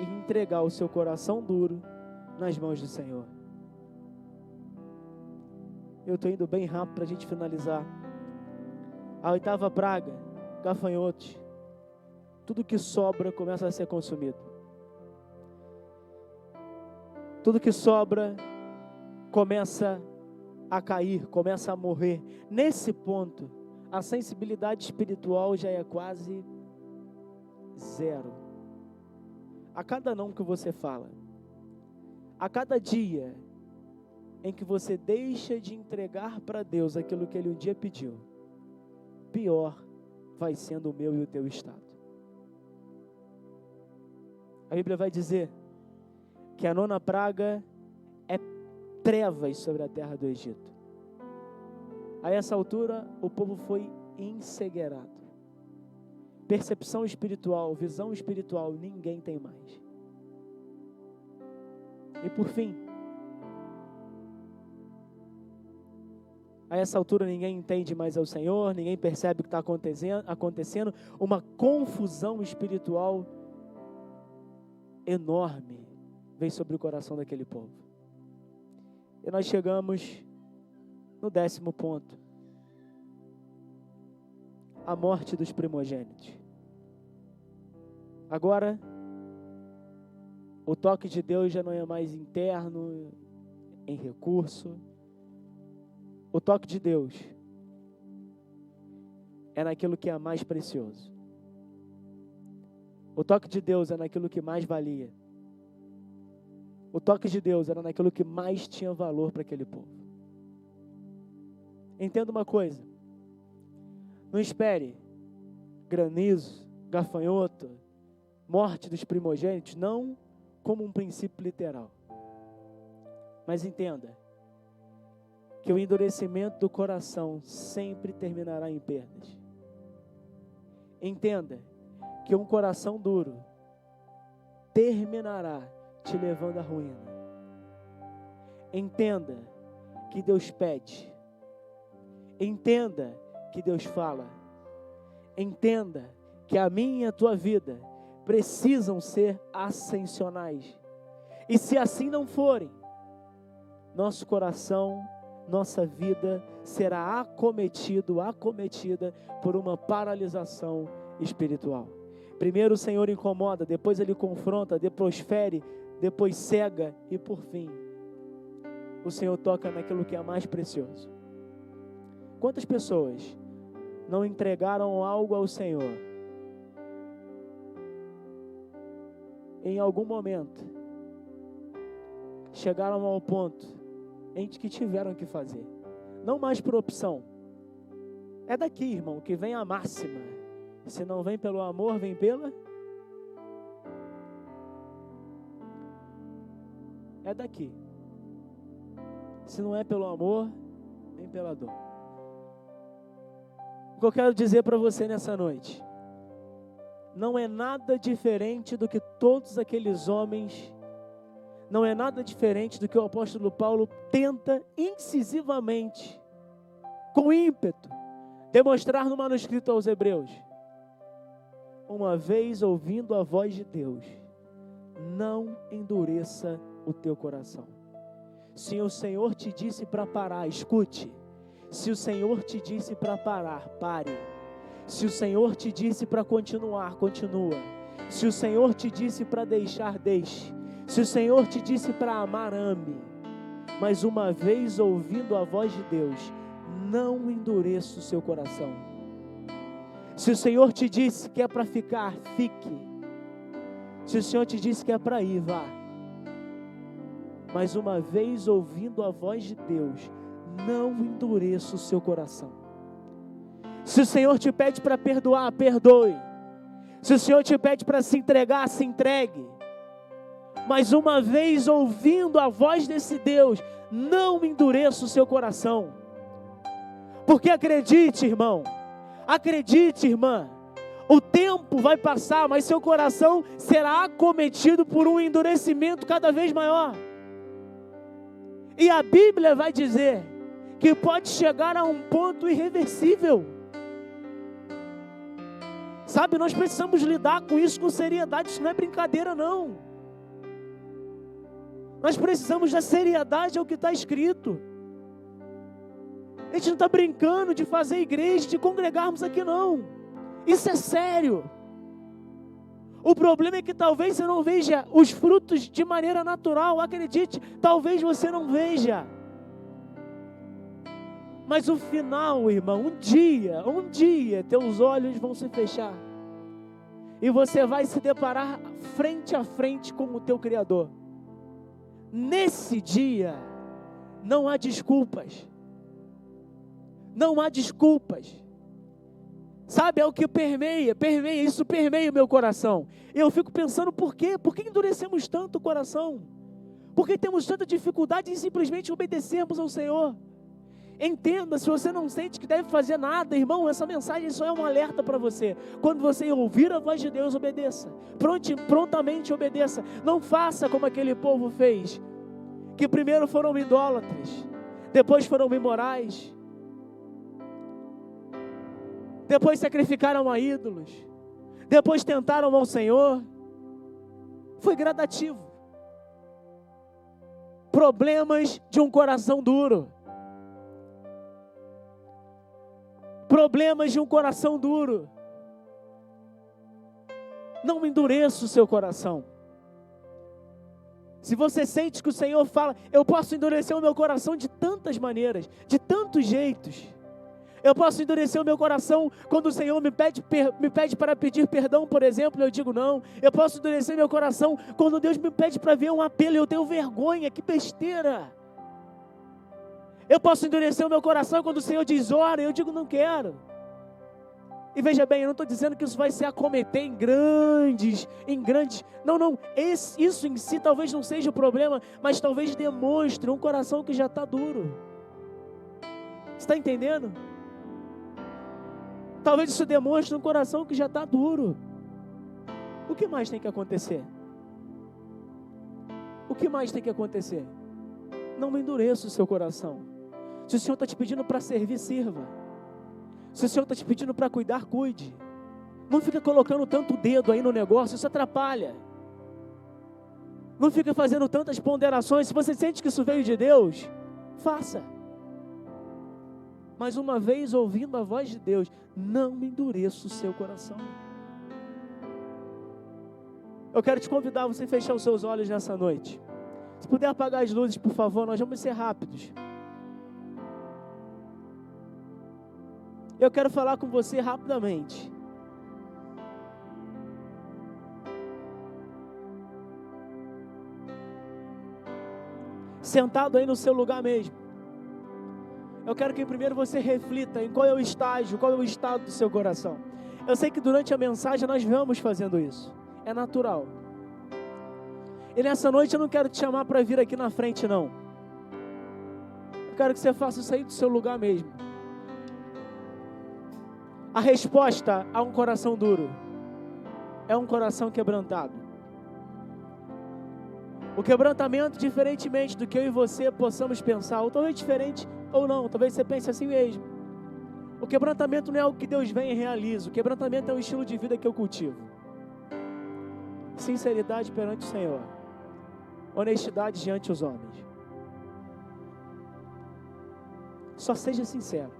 e entregar o seu coração duro nas mãos do Senhor. Eu estou indo bem rápido para a gente finalizar. A 8ª praga, gafanhotos. Tudo que sobra começa a ser consumido. Tudo que sobra começa a cair, começa a morrer. Nesse ponto, a sensibilidade espiritual já é quase zero. A cada não que você fala, a cada dia em que você deixa de entregar para Deus aquilo que Ele um dia pediu, pior vai sendo o meu e o teu estado. A Bíblia vai dizer que a 9ª praga é trevas sobre a terra do Egito. A essa altura, o povo foi encegueirado. Percepção espiritual, visão espiritual, ninguém tem mais. E por fim, a essa altura ninguém entende mais ao Senhor, ninguém percebe o que está acontecendo, uma confusão espiritual enorme vem sobre o coração daquele povo. E nós chegamos no 10º ponto: a morte dos primogênitos. Agora, o toque de Deus já não é mais interno, em recurso. O toque de Deus é naquilo que é mais precioso. O toque de Deus é naquilo que mais valia. O toque de Deus era naquilo que mais tinha valor para aquele povo. Entenda uma coisa: não espere granizo, gafanhoto, morte dos primogênitos, não como um princípio literal. Mas entenda que o endurecimento do coração sempre terminará em perdas. Entenda que um coração duro terminará te levando à ruína. Entenda que Deus pede. Entenda que Deus fala. Entenda que a minha e a tua vida precisam ser ascensionais. E se assim não forem, nosso coração, nossa vida será acometida por uma paralisação espiritual. Primeiro o Senhor incomoda, depois Ele confronta, depois fere, depois cega e por fim o Senhor toca naquilo que é mais precioso. Quantas pessoas não entregaram algo ao Senhor em algum momento, chegaram ao ponto em que tiveram que fazer, não mais por opção? É daqui, irmão, que vem a máxima: se não vem pelo amor, vem pela... É daqui. Se não é pelo amor, vem pela dor. O que eu quero dizer para você nessa noite: não é nada diferente do que todos aqueles homens, não é nada diferente do que o apóstolo Paulo tenta incisivamente, com ímpeto, demonstrar no manuscrito aos Hebreus. Uma vez ouvindo a voz de Deus, não endureça o teu coração. Se o Senhor te disse para parar, escute. Se o Senhor te disse para parar, pare. Se o Senhor te disse para continuar, continua. Se o Senhor te disse para deixar, deixe. Se o Senhor te disse para amar, ame. Mas uma vez ouvindo a voz de Deus, não endureça o seu coração. Se o Senhor te disse que é para ficar, fique. Se o Senhor te disse que é para ir, vá. Mas uma vez ouvindo a voz de Deus, não endureça o seu coração. Se o Senhor te pede para perdoar, perdoe. Se o Senhor te pede para se entregar, se entregue. Mas uma vez ouvindo a voz desse Deus, não endureça o seu coração. Porque acredite, irmão, acredite, irmã, O tempo vai passar, mas seu coração será acometido por um endurecimento cada vez maior. E a Bíblia vai dizer que pode chegar a um ponto irreversível. Sabe, nós precisamos lidar com isso com seriedade, isso não é brincadeira não. Nós precisamos da seriedade ao que está escrito. A gente não está brincando de fazer igreja, de congregarmos aqui não. Isso é sério. O problema é que talvez você não veja os frutos de maneira natural, acredite, talvez você não veja. Mas o final, irmão, um dia, teus olhos vão se fechar. E você vai se deparar frente a frente com o teu Criador. Nesse dia, não há desculpas. Não há desculpas. Sabe, é o que isso permeia o meu coração. Eu fico pensando por quê? Por que endurecemos tanto o coração? Por que temos tanta dificuldade em simplesmente obedecermos ao Senhor? Entenda, se você não sente que deve fazer nada, irmão, essa mensagem só é um alerta para você. Quando você ouvir a voz de Deus, obedeça. Prontamente obedeça. Não faça como aquele povo fez, que primeiro foram idólatras, depois foram imorais, depois sacrificaram a ídolos, depois tentaram ao Senhor. Foi gradativo. Problemas de um coração duro. Problemas de um coração duro. Não endureça o seu coração. Se você sente que o Senhor fala, eu posso endurecer o meu coração de tantas maneiras, de tantos jeitos. Eu posso endurecer o meu coração quando o Senhor me pede para pedir perdão, por exemplo, eu digo não. Eu posso endurecer meu coração quando Deus me pede para ver um apelo e eu tenho vergonha, que besteira. Eu posso endurecer o meu coração quando o Senhor diz ora, eu digo não quero. E veja bem, eu não estou dizendo que isso vai se acometer em grandes, não, isso em si talvez não seja o problema, mas talvez demonstre um coração que já está duro. Você está entendendo? Talvez isso demonstre um coração que já está duro. O que mais tem que acontecer? O que mais tem que acontecer? Não endureça o seu coração. Se o Senhor está te pedindo para servir, sirva. Se o Senhor está te pedindo para cuidar, cuide. Não fica colocando tanto dedo aí no negócio, isso atrapalha. Não fica fazendo tantas ponderações. Se você sente que isso veio de Deus, faça. Mas uma vez ouvindo a voz de Deus, não endureça o seu coração. Eu quero te convidar a você fechar os seus olhos nessa noite. Se puder apagar as luzes, por favor, nós vamos ser rápidos. Eu quero falar com você rapidamente. Sentado aí no seu lugar mesmo. Eu quero que primeiro você reflita em qual é o estágio, qual é o estado do seu coração. Eu sei que durante a mensagem nós vamos fazendo isso. É natural. E nessa noite eu não quero te chamar para vir aqui na frente, não. Eu quero que você faça isso aí do seu lugar mesmo. A resposta a um coração duro é um coração quebrantado. O quebrantamento, diferentemente do que eu e você possamos pensar, ou talvez diferente ou não, talvez você pense assim mesmo. O quebrantamento não é algo que Deus vem e realiza. O quebrantamento é um estilo de vida que eu cultivo. Sinceridade perante o Senhor. Honestidade diante dos homens. Só seja sincero.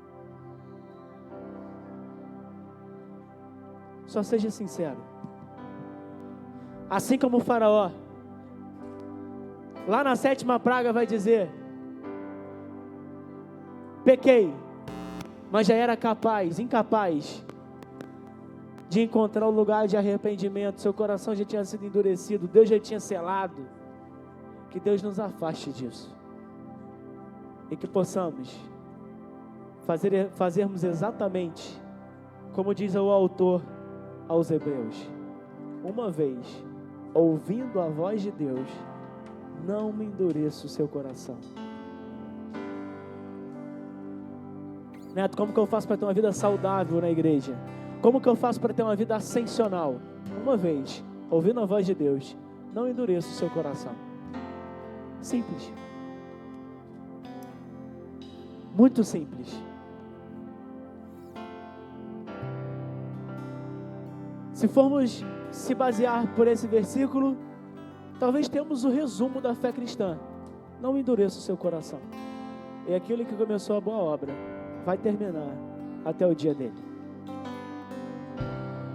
Só seja sincero. Assim como o faraó, lá na 7ª praga vai dizer: pequei, mas já era incapaz de encontrar o lugar de arrependimento. Seu coração já tinha sido endurecido, Deus já tinha selado. Que Deus nos afaste disso e que possamos fazermos exatamente como diz o autor aos Hebreus: uma vez ouvindo a voz de Deus, não me endureça o seu coração. Neto, como que eu faço para ter uma vida saudável na igreja? Como que eu faço para ter uma vida ascensional? Uma vez, ouvindo a voz de Deus, não endureça o seu coração. Simples. Muito simples. Se formos se basear por esse versículo, talvez temos o resumo da fé cristã. Não endureça o seu coração. E aquele que começou a boa obra vai terminar até o dia dele.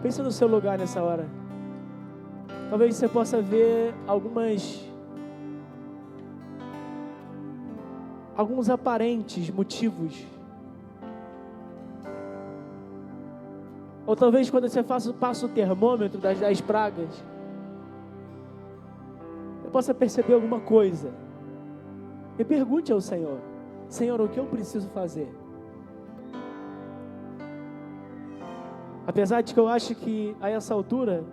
Pense no seu lugar nessa hora. Talvez você possa ver alguns aparentes motivos. Ou talvez quando você passa o termômetro das 10 pragas, você possa perceber alguma coisa. E pergunte ao Senhor: Senhor, o que eu preciso fazer? Apesar de que eu acho que a essa altura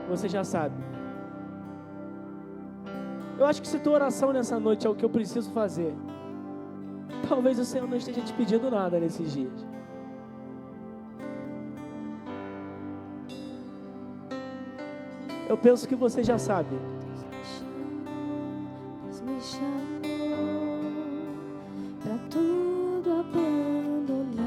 você já sabe. Eu acho que se tua oração nessa noite é o que eu preciso fazer, talvez o Senhor não esteja te pedindo nada nesses dias. Eu penso que você já sabe. Deus me chamou pra tudo abandonar.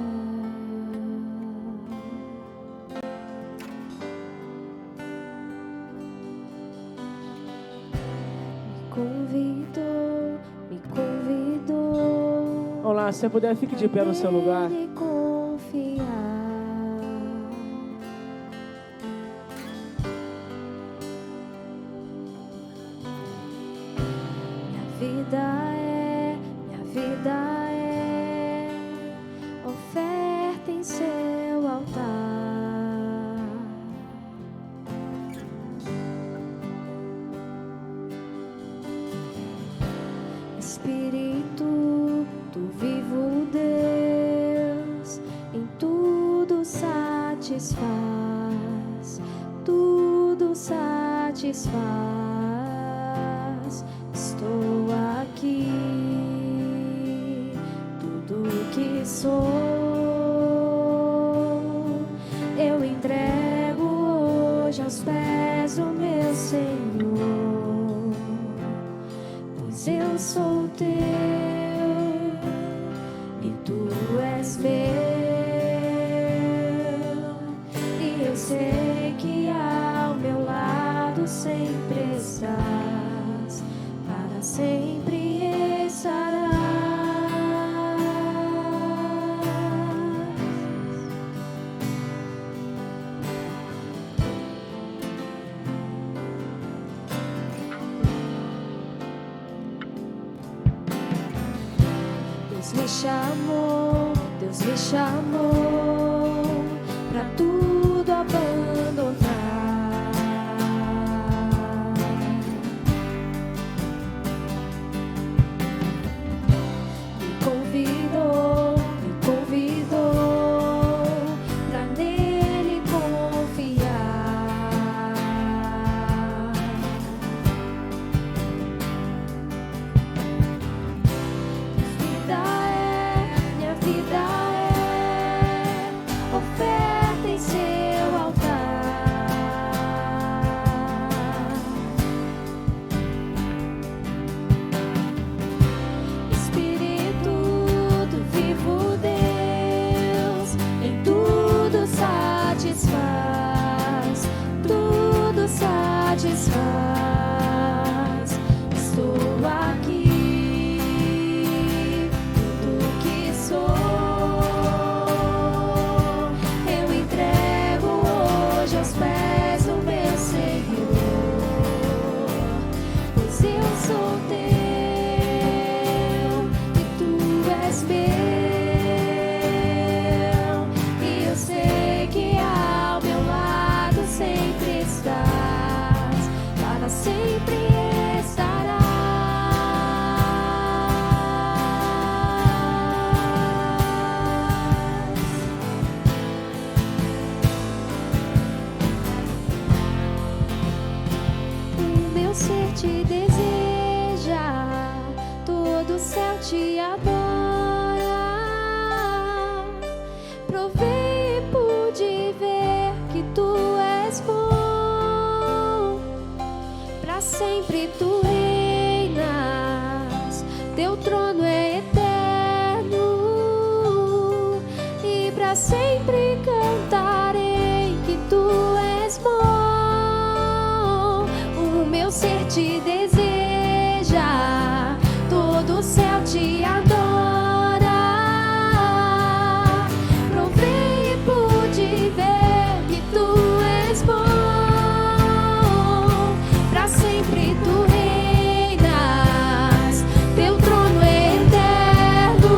Me convidou. Vamos lá, se você puder, fique de pé no seu lugar. Nele confiar. Minha vida é oferta em seu altar. Espírito do vivo Deus, em tudo satisfaz, tudo satisfaz. Estou aqui, tudo que sou, eu entrego hoje aos pés do meu Senhor, pois eu sou teu e tu és meu, e eu sei que ao meu lado sempre estás, para sempre estarás. Deus me chamou pra tudo abandonar. Me convidou pra nele confiar. Minha vida é oferta em seu altar. Espírito do vivo Deus, em tudo satisfaz, tudo satisfaz. Estou aqui, tudo que sou, eu entrego hoje aos pés do meu Senhor, pois eu sou teu e tu és meu, e eu sei que ao meu lado sempre estás, para sempre estarás. O meu ser te deseja, todo o céu te adora. Provei por tu és bom, pra sempre tu reinas, teu trono é eterno, e pra sempre cantarei que tu és bom. O meu ser te deseja, todo o céu te adora. Provei e pude ver que tu és bom, pra sempre tu reinas, teu trono é eterno,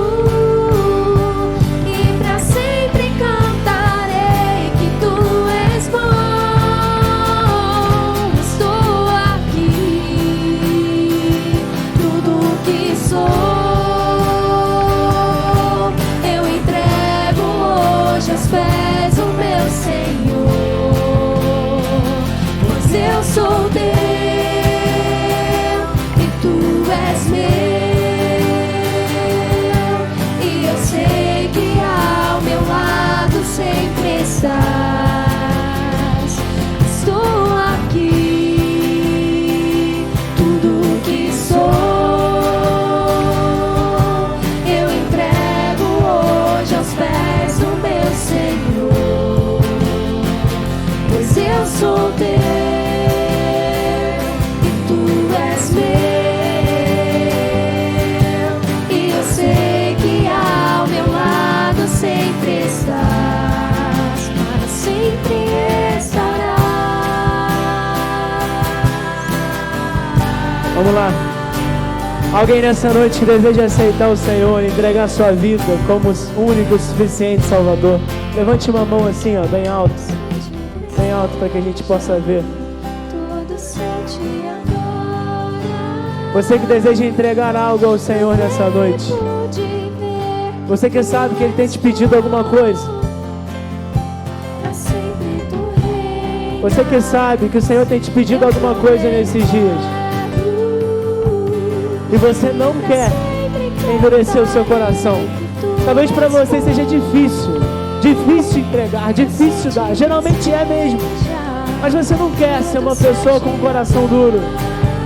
e pra sempre cantarei que tu és bom. Estou aqui, tudo que sou eu entrego hoje aos pés do meu Senhor, pois eu sou teu e tu és meu, e eu sei que ao meu lado sempre estás. Estou aqui, tudo que sou eu entrego hoje aos pés do meu Senhor, pois eu sou teu e tu és meu, e eu sei que ao meu lado sempre estás, para sempre estarás. Vamos lá. Alguém nessa noite deseja aceitar o Senhor, entregar sua vida como único e suficiente Salvador? Levante uma mão assim, ó, bem alto para que a gente possa ver. Todo céu te adora. Você que deseja entregar algo ao Senhor nessa noite, Pude ver você que sabe que Ele tem te pedido alguma coisa, pra sempre tu reinas. você que sabe que o Senhor tem te pedido alguma coisa nesses dias, e você não quer endurecer o seu coração. Talvez para você seja difícil entregar, difícil dar, geralmente é mesmo, mas você não quer ser uma pessoa com um coração duro,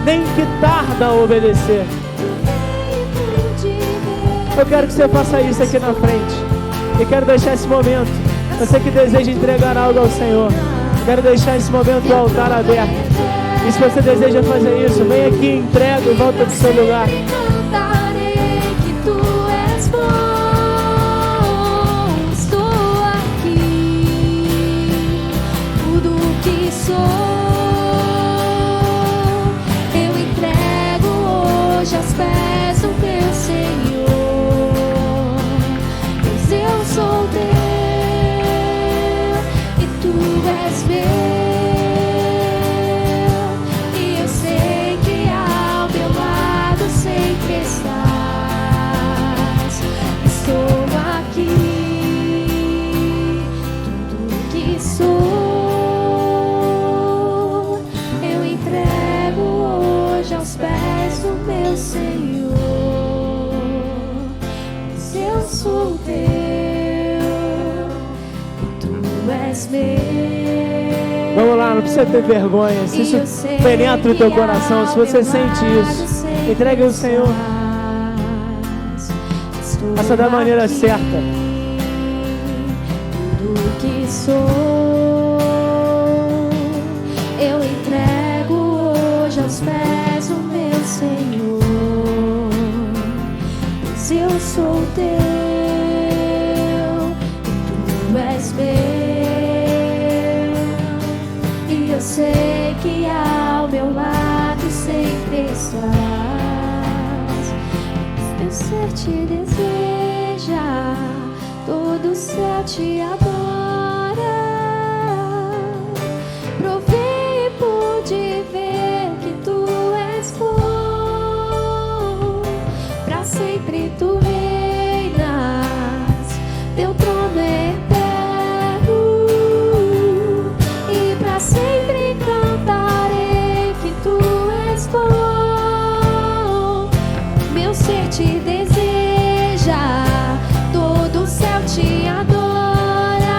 nem que tarda a obedecer. Eu quero que você faça isso aqui na frente, e quero deixar esse momento, você que deseja entregar algo ao Senhor, quero deixar esse momento do altar aberto. E se você deseja fazer isso, vem aqui, entrega e volta pro seu lugar. Cantarei que tu és bom. Estou aqui, tudo que sou eu entrego hoje aos pés do meu Senhor, pois eu sou teu e tu és meu. Vamos lá, não precisa ter vergonha. Se isso penetra o teu coração, se você sente isso, entregue ao Senhor. Faça da maneira certa. Tudo que sou eu entrego hoje aos pés do meu Senhor, pois eu sou teu e tu és meu. Eu sei que ao meu lado sempre estás. Teu ser te deseja, todo o céu te adora. Provei e pude ver que tu és bom, pra sempre tu reinas, teu trono é eterno, e pra sempre cantarei que tu és bom. Meu ser te deseja, todo o céu te adora.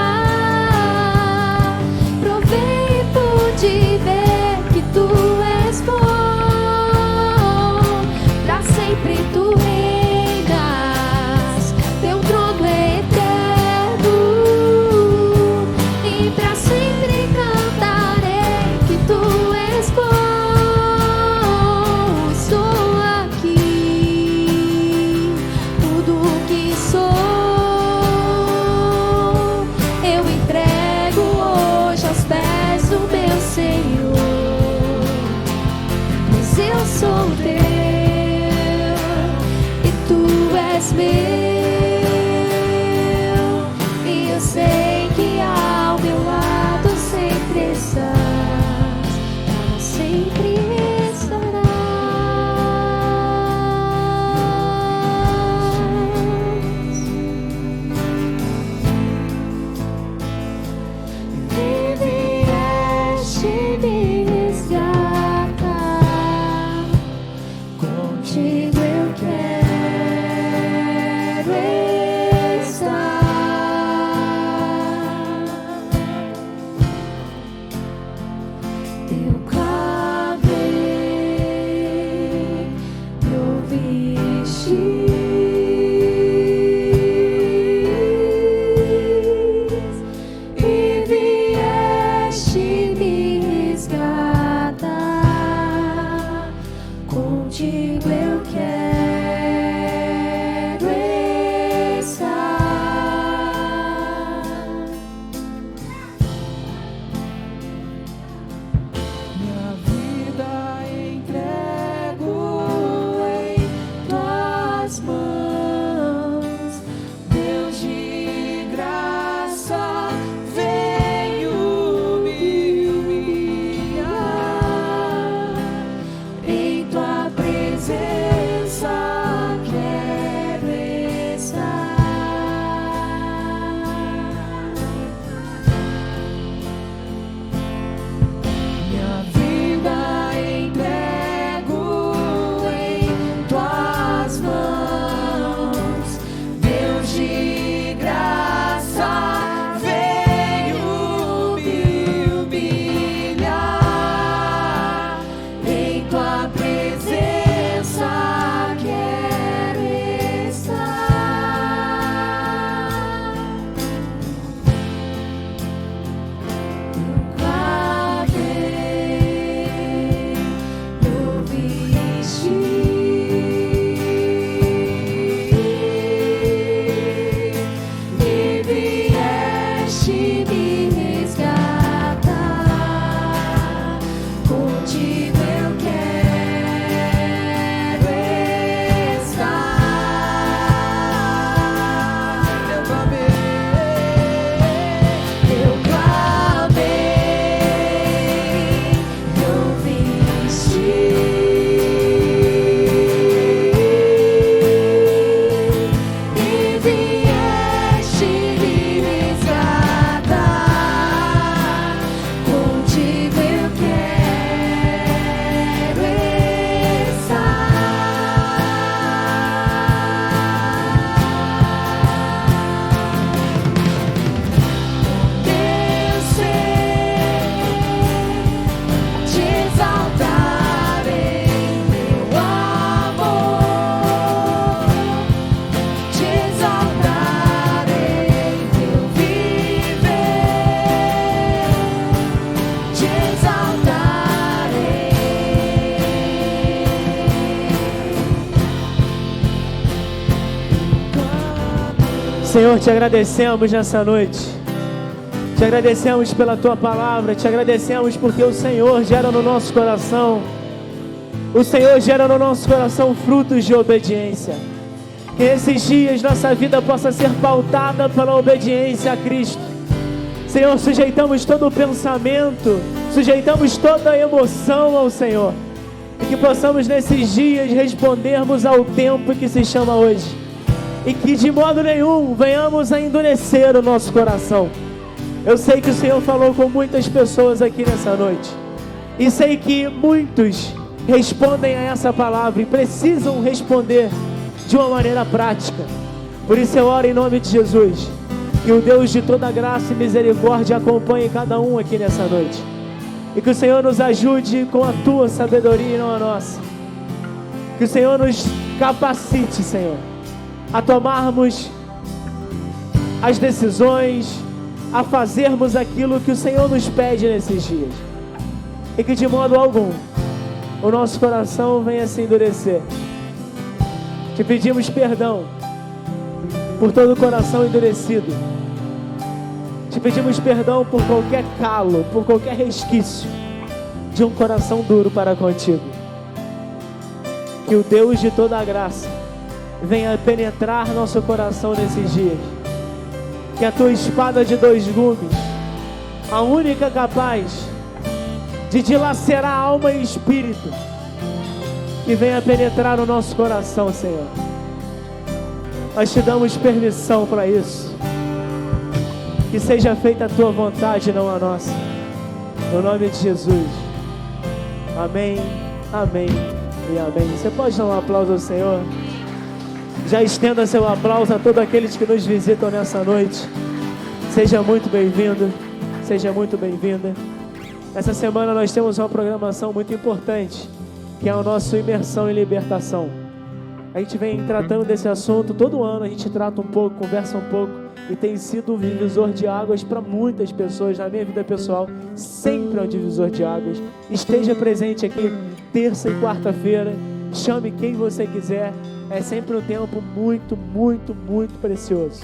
és meu, e eu sei que ao meu lado sempre estás, para sempre estarás. Vieste me resgatar, contigo eu quero estar. Eu clamei, me ouviste, e vieste me resgatar. Contigo eu quero estar. Minha vida entrego em tuas mãos, Deus de graça, venho me humilhar. Em tua presença quero estar. Minha vida entrego em tuas mãos, Deus de graça, venho me humilhar. Em tua presença quero estar. Eu clamei, me ouviste, e vieste me resgatar. Contigo eu quero estar. Eu clamei, me ouviste, e vieste me resgatar. Contigo eu quero te exaltar em meu amor, te exaltar em meu viver, te exaltar Senhor, te agradecemos nessa noite. Te agradecemos pela tua palavra. Te agradecemos porque o Senhor gera no nosso coração. O Senhor gera no nosso coração frutos de obediência. Que esses dias nossa vida possa ser pautada pela obediência a Cristo. Senhor, sujeitamos todo o pensamento, sujeitamos toda a emoção ao Senhor. E que possamos nesses dias respondermos ao tempo que se chama hoje. E que de modo nenhum venhamos a endurecer o nosso coração. Eu sei que o Senhor falou com muitas pessoas aqui nessa noite. E sei que muitos respondem a essa palavra e precisam responder de uma maneira prática. Por isso eu oro em nome de Jesus. Que o Deus de toda graça e misericórdia acompanhe cada um aqui nessa noite. E que o Senhor nos ajude com a tua sabedoria e não a nossa. Que o Senhor nos capacite, Senhor, a tomarmos as decisões, a fazermos aquilo que o Senhor nos pede nesses dias. E que de modo algum o nosso coração venha se endurecer. Te pedimos perdão por todo o coração endurecido. Te pedimos perdão por qualquer calo, por qualquer resquício de um coração duro para contigo. Que o Deus de toda a graça venha penetrar nosso coração nesses dias. Que a tua espada de 2 gumes, a única capaz de dilacerar alma e espírito, que venha penetrar o nosso coração, Senhor. Nós te damos permissão para isso. Que seja feita a tua vontade, não a nossa. No nome de Jesus. Amém, amém e amém. Você pode dar um aplauso ao Senhor? Já estenda seu aplauso a todos aqueles que nos visitam nessa noite. Seja muito bem-vindo, seja muito bem-vinda. Essa semana nós temos uma programação muito importante, que é o nosso Imersão em Libertação. A gente vem tratando desse assunto, todo ano a gente trata um pouco, conversa um pouco, e tem sido um divisor de águas para muitas pessoas. Na minha vida pessoal, sempre é um divisor de águas. Esteja presente aqui terça e quarta-feira, chame quem você quiser, é sempre um tempo muito, muito, muito precioso.